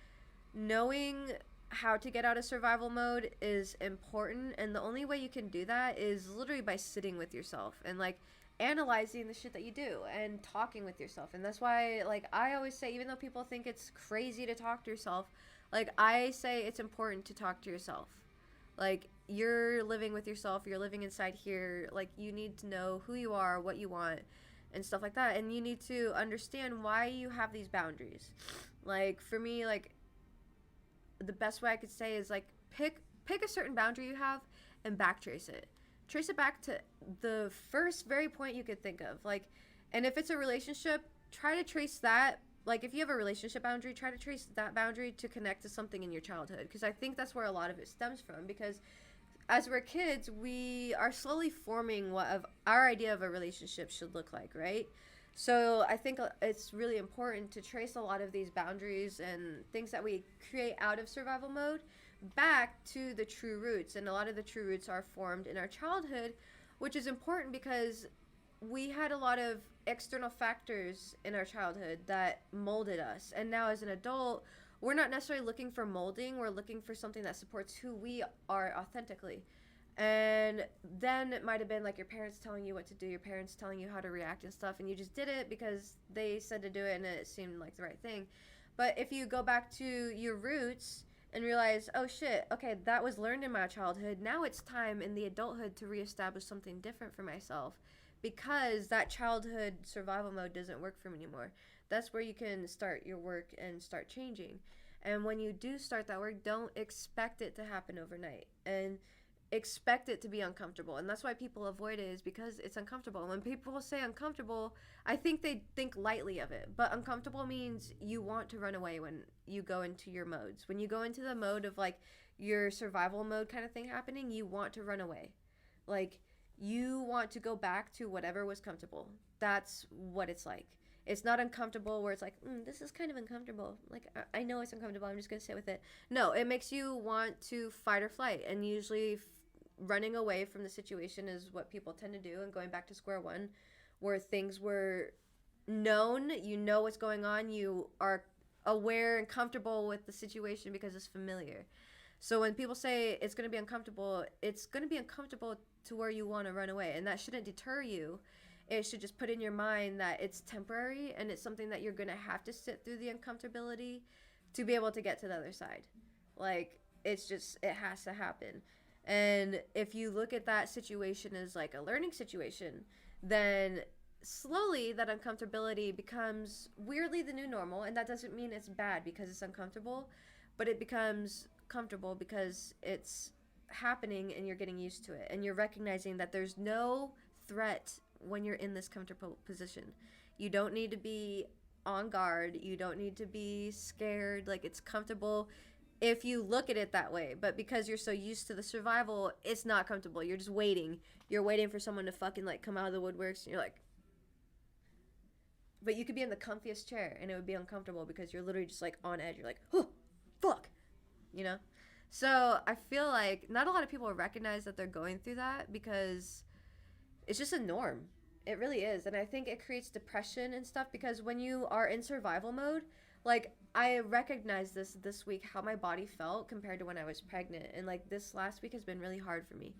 knowing how to get out of survival mode is important, and the only way you can do that is literally by sitting with yourself and like analyzing the shit that you do and talking with yourself. And that's why, like, I always say, even though people think it's crazy to talk to yourself, like, I say it's important to talk to yourself. Like, you're living with yourself, you're living inside here, like, you need to know who you are, what you want, and stuff like that. And you need to understand why you have these boundaries. Like, for me, like, the best way I could say is like pick a certain boundary you have and backtrace it. Trace it back to the first very point you could think of. Like, and if it's a relationship, try to trace that. Like, if you have a relationship boundary, try to trace that boundary to connect to something in your childhood, because I think that's where a lot of it stems from. Because as we're kids, we are slowly forming what of our idea of a relationship should look like, right? So I think it's really important to trace a lot of these boundaries and things that we create out of survival mode back to the true roots. And a lot of the true roots are formed in our childhood, which is important because we had a lot of external factors in our childhood that molded us. And now as an adult, we're not necessarily looking for molding, we're looking for something that supports who we are authentically. And then it might have been like your parents telling you what to do, your parents telling you how to react and stuff, and you just did it because they said to do it and it seemed like the right thing. But if you go back to your roots and realize, oh shit, okay, that was learned in my childhood, now it's time in the adulthood to reestablish something different for myself, because that childhood survival mode doesn't work for me anymore. That's where you can start your work and start changing. And when you do start that work, don't expect it to happen overnight. And expect it to be uncomfortable. And that's why people avoid it, is because it's uncomfortable. And when people say uncomfortable, I think they think lightly of it. But uncomfortable means you want to run away when you go into your modes. When you go into the mode of like your survival mode kind of thing happening, you want to run away. Like, you want to go back to whatever was comfortable. That's what it's like. It's not uncomfortable where it's like, this is kind of uncomfortable. Like, I know it's uncomfortable, I'm just going to sit with it. No, it makes you want to fight or flight. And usually running away from the situation is what people tend to do, and going back to square one where things were known, you know what's going on, you are aware and comfortable with the situation because it's familiar. So when people say it's going to be uncomfortable, it's going to be uncomfortable to where you want to run away, and that shouldn't deter you. It should just put in your mind that it's temporary and it's something that you're going to have to sit through the uncomfortability to be able to get to the other side. Like, it's just, it has to happen. And if you look at that situation as like a learning situation, then slowly that uncomfortability becomes weirdly the new normal. And that doesn't mean it's bad because it's uncomfortable, but it becomes comfortable because it's happening and you're getting used to it. And you're recognizing that there's no threat when you're in this comfortable position. You don't need to be on guard. You don't need to be scared. Like, it's comfortable if you look at it that way. But because you're so used to the survival, it's not comfortable. You're just waiting. You're waiting for someone to fucking like come out of the woodworks, and you're like, but you could be in the comfiest chair and it would be uncomfortable because you're literally just like on edge. You're like, oh, fuck, you know? So I feel like not a lot of people recognize that they're going through that because it's just a norm. It really is. And I think it creates depression and stuff because when you are in survival mode, like, I recognized this week how my body felt compared to when I was pregnant. And like, this last week has been really hard for me.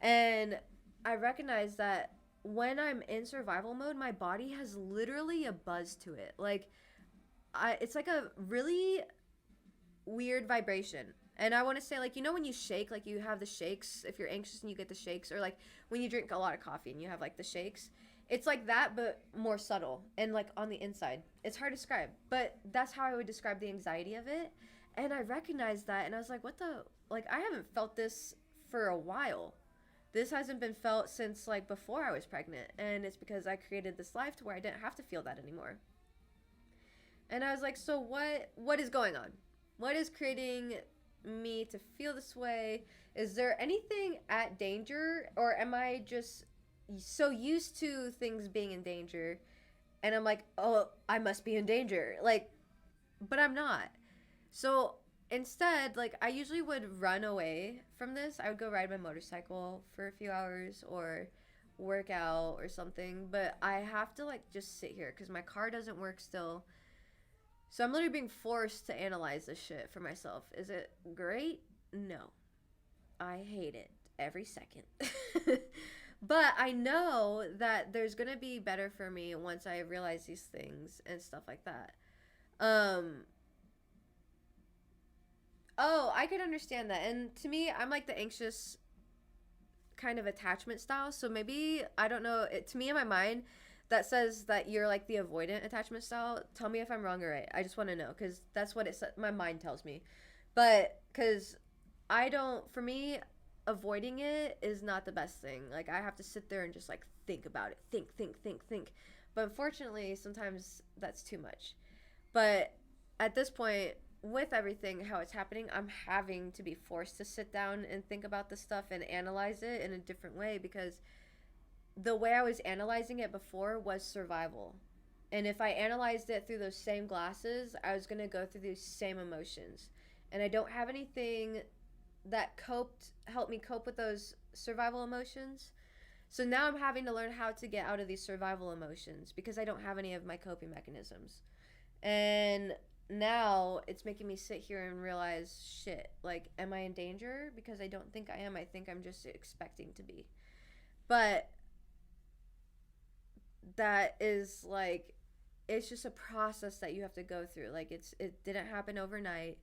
And I recognize that when I'm in survival mode, my body has literally a buzz to it. Like, it's like a really weird vibration. And I want to say, like, you know when you shake, like you have the shakes if you're anxious and you get the shakes, or like when you drink a lot of coffee and you have like the shakes. It's like that, but more subtle and like on the inside. It's hard to describe, but that's how I would describe the anxiety of it. And I recognized that, and I was like, what the, like, I haven't felt this for a while. This hasn't been felt since like before I was pregnant, and it's because I created this life to where I didn't have to feel that anymore. And I was like, so what is going on? What is creating me to feel this way? Is there anything at danger, or am I just so used to things being in danger and I'm like, oh, I must be in danger, like, but I'm not. So instead, like, I usually would run away from this. I would go ride my motorcycle for a few hours or work out or something, but I have to like just sit here because my car doesn't work still. So I'm literally being forced to analyze this shit for myself. Is it great? No. I hate it every second. But I know that there's gonna be better for me once I realize these things and stuff like that. Um, oh, I could understand that. And to me, I'm like the anxious kind of attachment style. So maybe, I don't know, to me in my mind, that says that you're like the avoidant attachment style. Tell me if I'm wrong or right. I just want to know because that's what my mind tells me. But because I don't, for me, avoiding it is not the best thing. Like I have to sit there and just like think about it, think. But unfortunately, sometimes that's too much. But at this point, with everything how it's happening, I'm having to be forced to sit down and think about the stuff and analyze it in a different way because the way I was analyzing it before was survival. And if I analyzed it through those same glasses, I was going to go through these same emotions. And I don't have anything that helped me cope with those survival emotions. So now I'm having to learn how to get out of these survival emotions because I don't have any of my coping mechanisms. And now it's making me sit here and realize shit, like am I in danger? Because I don't think I am. I think I'm just expecting to be. But that is like it's just a process that you have to go through. Like it didn't happen overnight.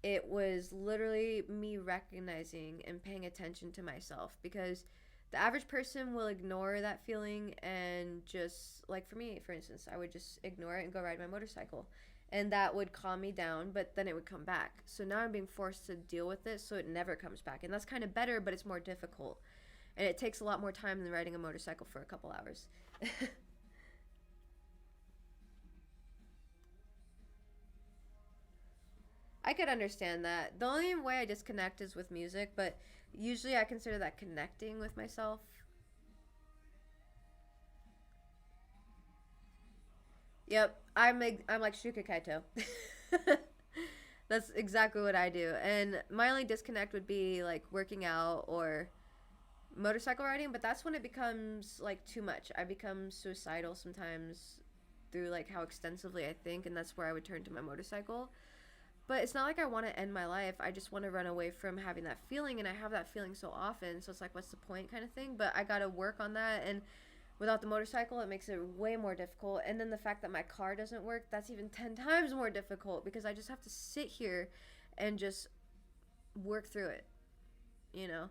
It was literally me recognizing and paying attention to myself because the average person will ignore that feeling and just like for me, for instance, I would just ignore it and go ride my motorcycle. And that would calm me down, but then it would come back. So now I'm being forced to deal with it so it never comes back. And that's kind of better, but it's more difficult. And it takes a lot more time than riding a motorcycle for a couple hours. I could understand that. The only way I disconnect is with music, but usually I consider that connecting with myself. Yep, I'm like Shuka Kaito. That's exactly what I do. And my only disconnect would be like working out or motorcycle riding, but that's when it becomes like too much. I become suicidal sometimes through like how extensively I think, and that's where I would turn to my motorcycle. But it's not like I want to end my life. I just want to run away from having that feeling, and I have that feeling so often. So it's like, what's the point, kind of thing. But I gotta work on that, and without the motorcycle, it makes it way more difficult. And then the fact that my car doesn't work, that's even 10 times more difficult because I just have to sit here and just work through it, you know.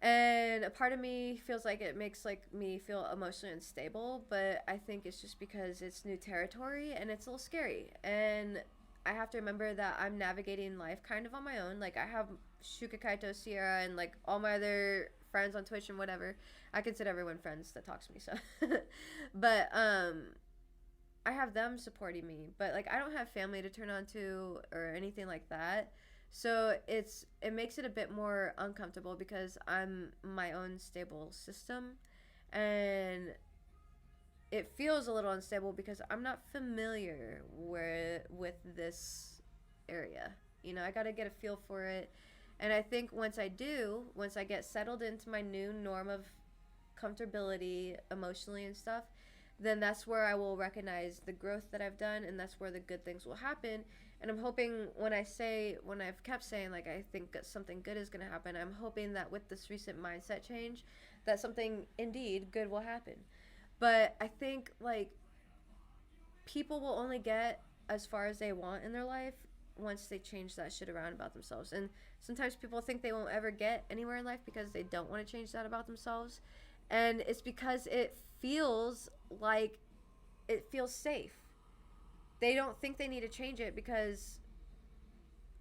And a part of me feels like it makes like me feel emotionally unstable, but I think it's just because it's new territory and it's a little scary. And I have to remember that I'm navigating life kind of on my own. Like I have Shuka Kaito, Sierra, and like all my other friends on Twitch and whatever. I consider everyone friends that talks to me. So, but I have them supporting me. But like I don't have family to turn on to or anything like that. So it makes it a bit more uncomfortable because I'm my own stable system, and it feels a little unstable because I'm not familiar with this area. You know, I got to get a feel for it. And I think once I get settled into my new norm of comfortability emotionally and stuff, then that's where I will recognize the growth that I've done, and that's where the good things will happen. And I'm hoping when I've kept saying like I think that something good is going to happen, I'm hoping that with this recent mindset change that something indeed good will happen. But I think like people will only get as far as they want in their life once they change that shit around about themselves. And sometimes people think they won't ever get anywhere in life because they don't want to change that about themselves. And it's because like it feels safe. They don't think they need to change it because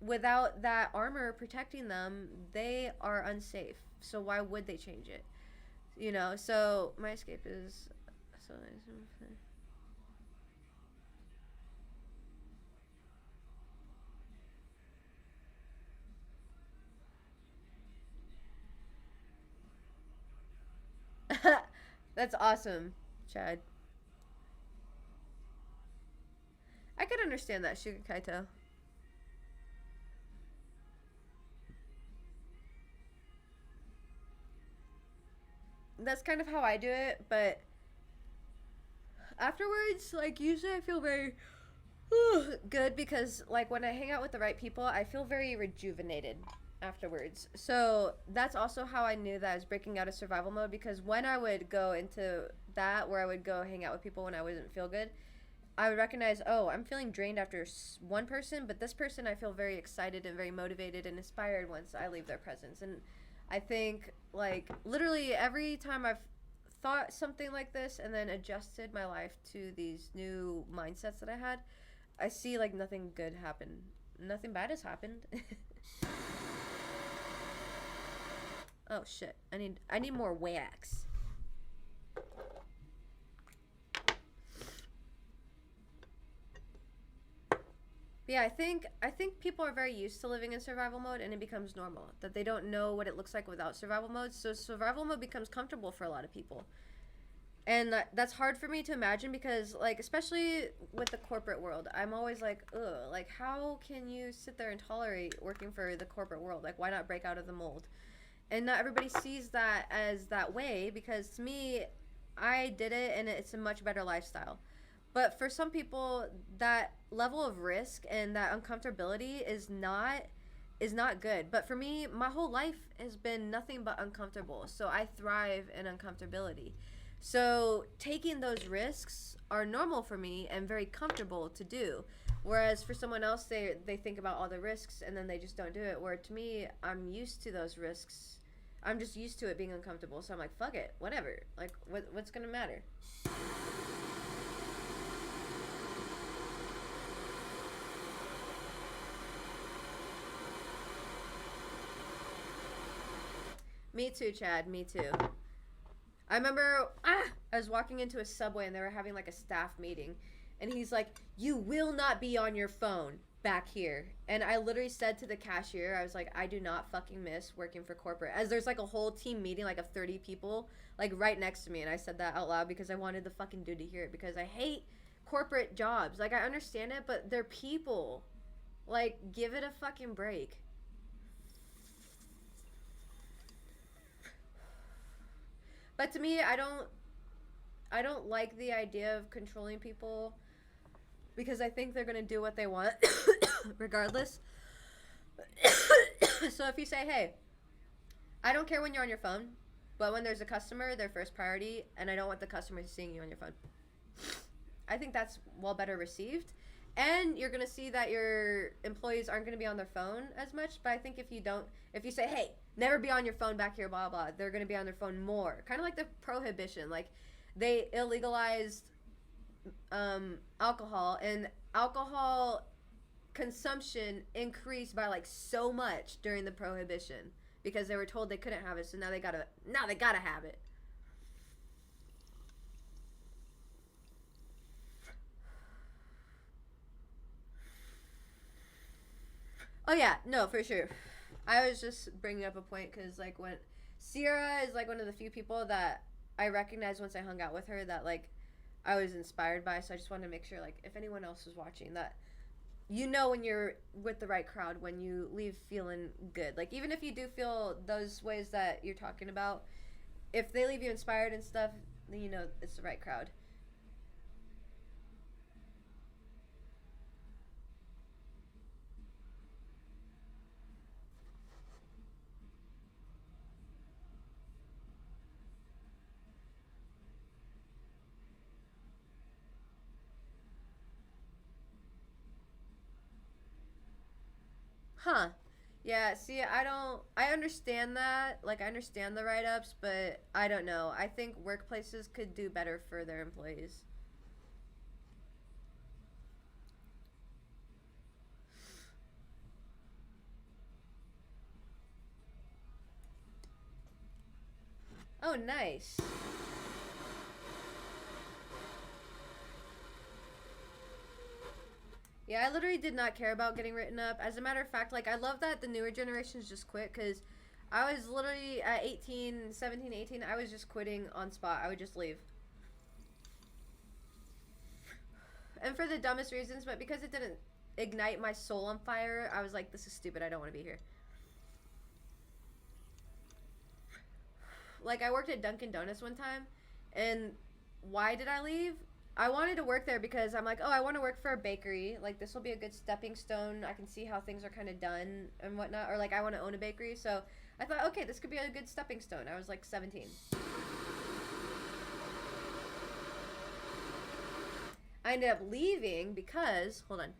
without that armor protecting them, they are unsafe. So why would they change it? You know, so my escape is so that's awesome, Chad. I could understand that, Shuka Kaito. That's kind of how I do it, but afterwards, like usually I feel very Good, because like when I hang out with the right people, I feel very rejuvenated afterwards. So that's also how I knew that I was breaking out of survival mode, because when I would go into that, where I would go hang out with people when I wouldn't feel good, I would recognize, oh, I'm feeling drained after one person, but this person I feel very excited and very motivated and inspired once I leave their presence. And I think, like, literally every time I've thought something like this and then adjusted my life to these new mindsets that I had, I see, like, nothing good happen. Nothing bad has happened. Oh shit. I need more wax. But yeah, I think people are very used to living in survival mode, and it becomes normal that they don't know what it looks like without survival mode. So survival mode becomes comfortable for a lot of people. And that's hard for me to imagine, because, like, especially with the corporate world, I'm always like, ugh, like, how can you sit there and tolerate working for the corporate world? Like, why not break out of the mold? And not everybody sees that as that way, because to me, I did it and it's a much better lifestyle. But for some people, that level of risk and that uncomfortability is not good. But for me, my whole life has been nothing but uncomfortable. So I thrive in uncomfortability. So taking those risks are normal for me and very comfortable to do. Whereas for someone else, they think about all the risks and then they just don't do it. Where to me, I'm used to those risks. I'm just used to it being uncomfortable. So I'm like, fuck it, whatever. Like, what's gonna matter? Me too, Chad. Me too. I remember I was walking into a Subway and they were having like a staff meeting, and he's like, "You will not be on your phone back here." And I literally said to the cashier, I was like, "I do not fucking miss working for corporate." As there's like a whole team meeting, like of 30 people, like right next to me, and I said that out loud because I wanted the fucking dude to hear it, because I hate corporate jobs. Like, I understand it, but they're people. Like, give it a fucking break. But to me, I don't like the idea of controlling people, because I think they're gonna do what they want regardless. So if you say, "Hey, I don't care when you're on your phone, but when there's a customer, they're first priority, and I don't want the customer seeing you on your phone," I think that's well better received. And you're gonna see that your employees aren't gonna be on their phone as much. But I think if you say, "Hey, never be on your phone back here," blah blah, they're gonna be on their phone more. Kind of like the prohibition, like they illegalized alcohol, and alcohol consumption increased by like so much during the prohibition, because they were told they couldn't have it. So now they gotta have it. Oh yeah, no, for sure. I was just bringing up a point because, like, when Sierra is like one of the few people that I recognized once I hung out with her, that like I was inspired by. So I just wanted to make sure, like, if anyone else was watching, that when you're with the right crowd, when you leave feeling good. Like, even if you do feel those ways that you're talking about, if they leave you inspired and stuff, then it's the right crowd. Huh. Yeah, see, I understand that. Like, I understand the write ups, but I don't know. I think workplaces could do better for their employees. Oh, nice. Yeah, I literally did not care about getting written up. As a matter of fact, like, I love that the newer generations just quit, because I was literally at 18, 17, 18, I was just quitting on spot. I would just leave. And for the dumbest reasons, but because it didn't ignite my soul on fire, I was like, this is stupid. I don't want to be here. Like, I worked at Dunkin' Donuts one time, and why did I leave? I wanted to work there because I'm like, oh, I want to work for a bakery. Like, this will be a good stepping stone. I can see how things are kind of done and whatnot. Or, like, I want to own a bakery. So I thought, okay, this could be a good stepping stone. I was like 17. I ended up leaving because, hold on.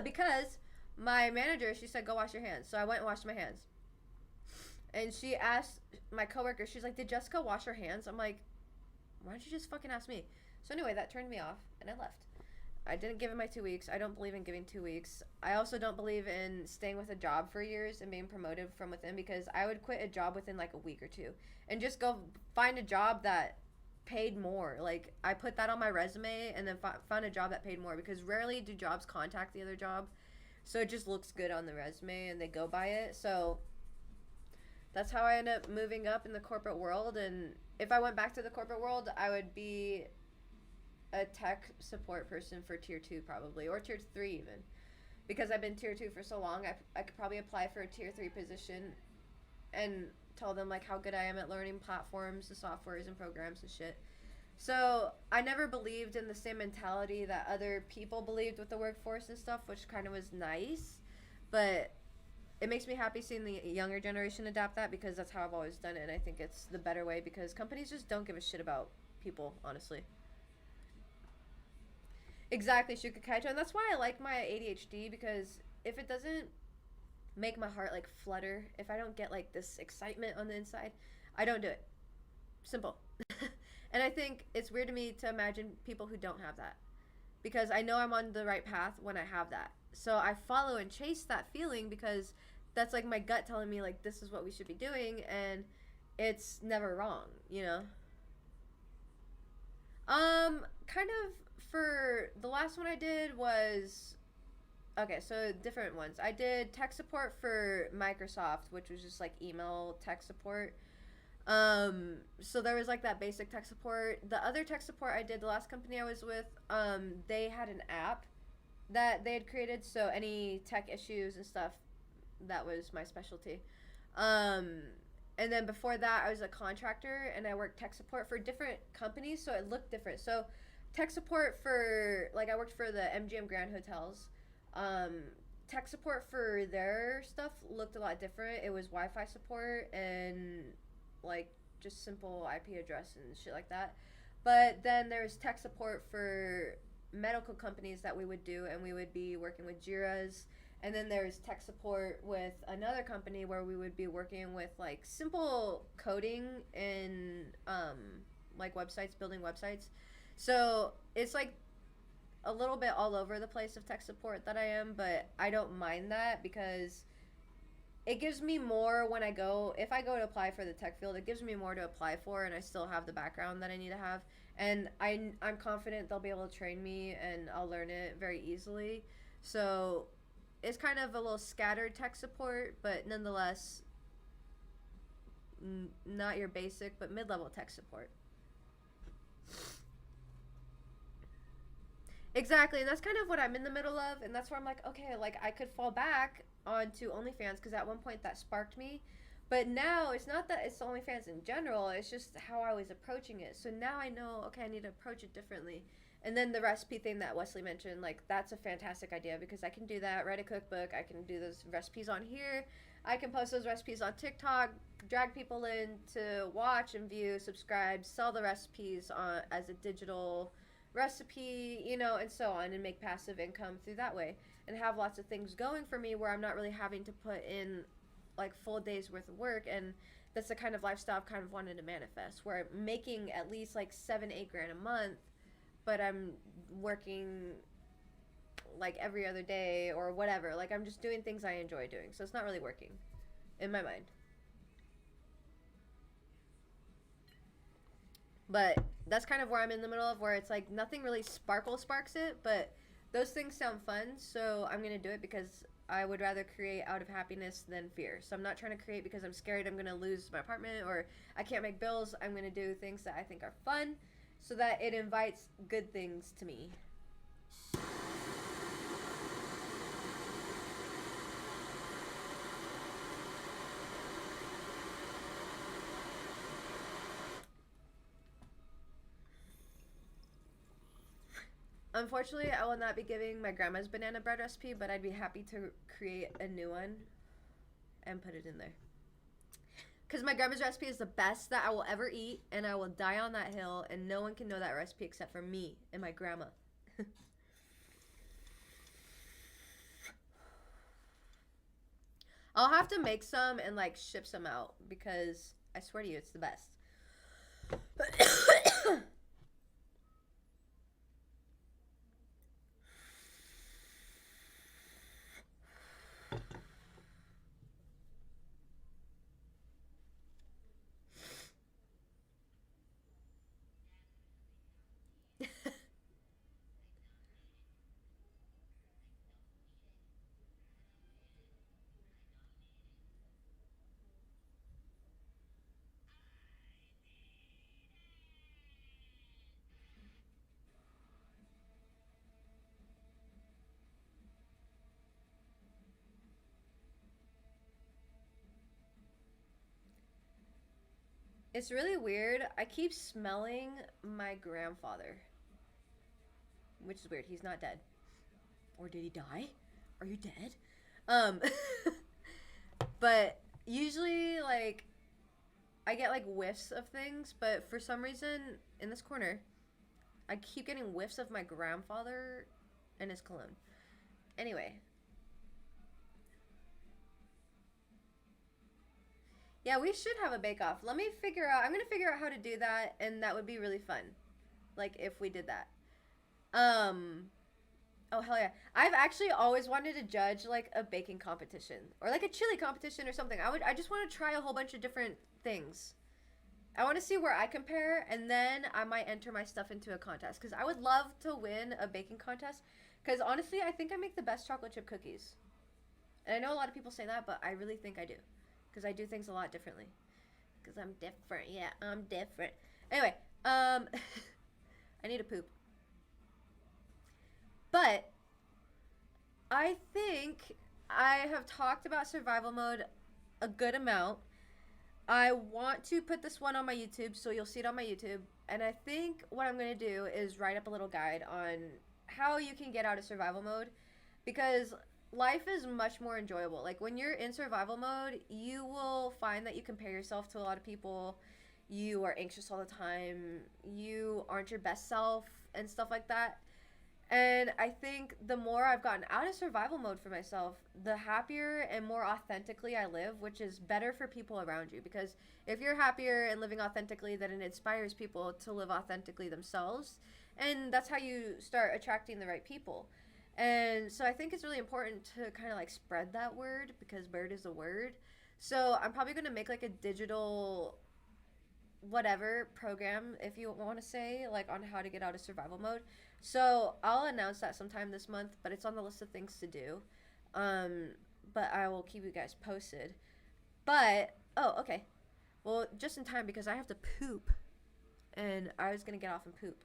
Because my manager, she said, go wash your hands. So I went and washed my hands. And she asked my coworker, she's like, did Jessica wash her hands? I'm like, why don't you just fucking ask me? So anyway, that turned me off, and I left. I didn't give him my 2 weeks. I don't believe in giving 2 weeks. I also don't believe in staying with a job for years and being promoted from within, because I would quit a job within like a week or two and just go find a job that paid more. Like, I put that on my resume and then found a job that paid more, because rarely do jobs contact the other job. So it just looks good on the resume and they go by it. So that's how I ended up moving up in the corporate world. And if I went back to the corporate world, I would be a tech support person for tier 2 probably, or tier 3 even, because I've been tier 2 for so long. I could probably apply for a tier 3 position and tell them like how good I am at learning platforms, the softwares and programs and shit. So I never believed in the same mentality that other people believed with the workforce and stuff, which kind of was nice, but it makes me happy seeing the younger generation adapt that, because that's how I've always done it, and I think it's the better way, because companies just don't give a shit about people, honestly. Exactly, Shuka Kaito, and that's why I like my ADHD, because if it doesn't make my heart like flutter, if I don't get like this excitement on the inside, I don't do it. Simple. And I think it's weird to me to imagine people who don't have that, because I know I'm on the right path when I have that. So I follow and chase that feeling, because that's like my gut telling me like this is what we should be doing, and it's never wrong, you know? Kind of, for the last one I did was, okay, so different ones. I did tech support for Microsoft, which was just like email tech support. So there was like that basic tech support. The other tech support I did, the last company I was with, they had an app that they had created, so any tech issues and stuff, that was my specialty. And then before that, I was a contractor, and I worked tech support for different companies, so it looked different. So tech support for, like, I worked for the MGM Grand Hotels. Tech support for their stuff looked a lot different. It was Wi-Fi support and, like, just simple IP address and shit like that. But then there's tech support for medical companies that we would do, and we would be working with Jira's. And then there's tech support with another company where we would be working with like simple coding and like websites, building websites. So it's like a little bit all over the place of tech support that I am, but I don't mind that, because it gives me more when I go, if I go to apply for the tech field, it gives me more to apply for, and I still have the background that I need to have. And I'm confident they'll be able to train me and I'll learn it very easily. So it's kind of a little scattered tech support, but nonetheless, not your basic, but mid-level tech support. Exactly, and that's kind of what I'm in the middle of, and that's where I'm like, okay, like I could fall back onto OnlyFans, because at one point that sparked me, but now it's not that it's OnlyFans in general, it's just how I was approaching it. So now I know, okay, I need to approach it differently. And then the recipe thing that Wesley mentioned, like, that's a fantastic idea, because I can do that, write a cookbook, I can do those recipes on here, I can post those recipes on TikTok, drag people in to watch and view, subscribe, sell the recipes as a digital recipe, you know, and so on, and make passive income through that way, and have lots of things going for me where I'm not really having to put in like full days worth of work. And that's the kind of lifestyle I've kind of wanted to manifest, where I'm making at least like 7-8 grand a month, but I'm working like every other day or whatever. Like, I'm just doing things I enjoy doing, so it's not really working in my mind. But that's kind of where I'm in the middle of, where it's like nothing really sparks it, but those things sound fun, so I'm going to do it because I would rather create out of happiness than fear. So I'm not trying to create because I'm scared I'm going to lose my apartment or I can't make bills. I'm going to do things that I think are fun so that it invites good things to me. Unfortunately, I will not be giving my grandma's banana bread recipe, but I'd be happy to create a new one and put it in there. Because my grandma's recipe is the best that I will ever eat, and I will die on that hill, and no one can know that recipe except for me and my grandma. I'll have to make some and like ship some out because I swear to you, it's the best. It's really weird. I keep smelling my grandfather, which is weird. He's not dead. Or did he die? Are you dead? Um, but usually, like, I get like whiffs of things, but for some reason, in this corner, I keep getting whiffs of my grandfather and his cologne. Anyway, yeah, we should have a bake off. Let me figure out. I'm gonna figure out how to do that, and that would be really fun. Like if we did that. Um. Oh hell yeah! I've actually always wanted to judge like a baking competition or like a chili competition or something. I just want to try a whole bunch of different things. I want to see where I compare, and then I might enter my stuff into a contest because I would love to win a baking contest. Because honestly, I think I make the best chocolate chip cookies, and I know a lot of people say that, but I really think I do because I do things a lot differently. Because I'm different. Yeah, I'm different. Anyway, I need to poop. But I think I have talked about survival mode a good amount. I want to put this one on my YouTube, so you'll see it on my YouTube. And I think what I'm going to do is write up a little guide on how you can get out of survival mode because life is much more enjoyable. Like when you're in survival mode, you will find that you compare yourself to a lot of people. You are anxious all the time. You aren't your best self and stuff like that. And I think the more I've gotten out of survival mode for myself, the happier and more authentically I live, which is better for people around you. Because if you're happier and living authentically, then it inspires people to live authentically themselves. And that's how you start attracting the right people. And so I think it's really important to kind of like spread that word because word is a word. So I'm probably going to make like a digital whatever program, if you want to say, like on how to get out of survival mode. So I'll announce that sometime this month, but it's on the list of things to do. Um, but I will keep you guys posted. But oh, okay. Well, just in time because I have to poop, and I was gonna get off and poop,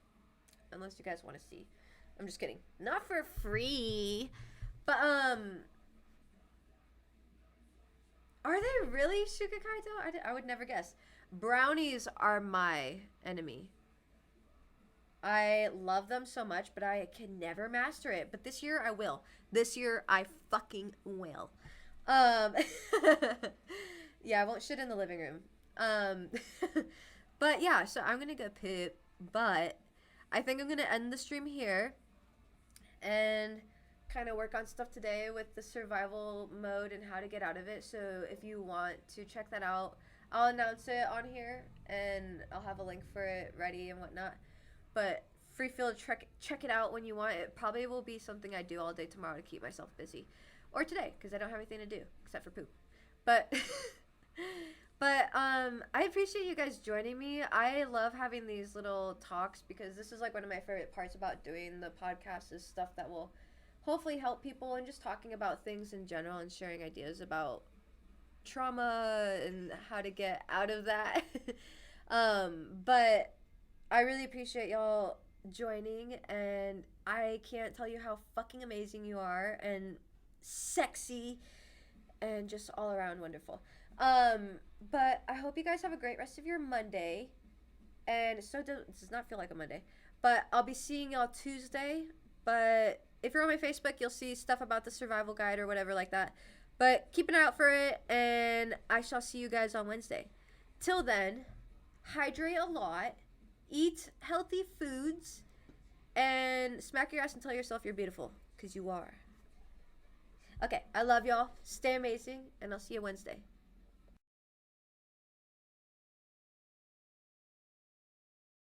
unless you guys want to see. I'm just kidding. Not for free. But are they really Shuka Kaito? I would never guess. Brownies are my enemy. I love them so much, but I can never master it. But this year I will. This year I fucking will. Um, yeah, I won't shit in the living room. Um, but yeah, so I'm gonna go poop. But I think I'm gonna end the stream here and kind of work on stuff today with the survival mode and how to get out of it. So if you want to check that out, I'll announce it on here and I'll have a link for it ready and whatnot. But free feel to check it out when you want. It probably will be something I do all day tomorrow to keep myself busy. Or today, because I don't have anything to do except for poop. But I appreciate you guys joining me. I love having these little talks because this is like one of my favorite parts about doing the podcast is stuff that will hopefully help people and just talking about things in general and sharing ideas about trauma and how to get out of that. But I really appreciate y'all joining, and I can't tell you how fucking amazing you are and sexy and just all around wonderful. But I hope you guys have a great rest of your Monday, And so it does not feel like a Monday. But I'll be seeing y'all Tuesday. But if you're on my Facebook, you'll see stuff about the survival guide or whatever like that. But keep an eye out for it, and I shall see you guys on Wednesday. Till then, hydrate a lot, eat healthy foods, and smack your ass and tell yourself you're beautiful, because you are. Okay, I love y'all. Stay amazing, and I'll see you Wednesday.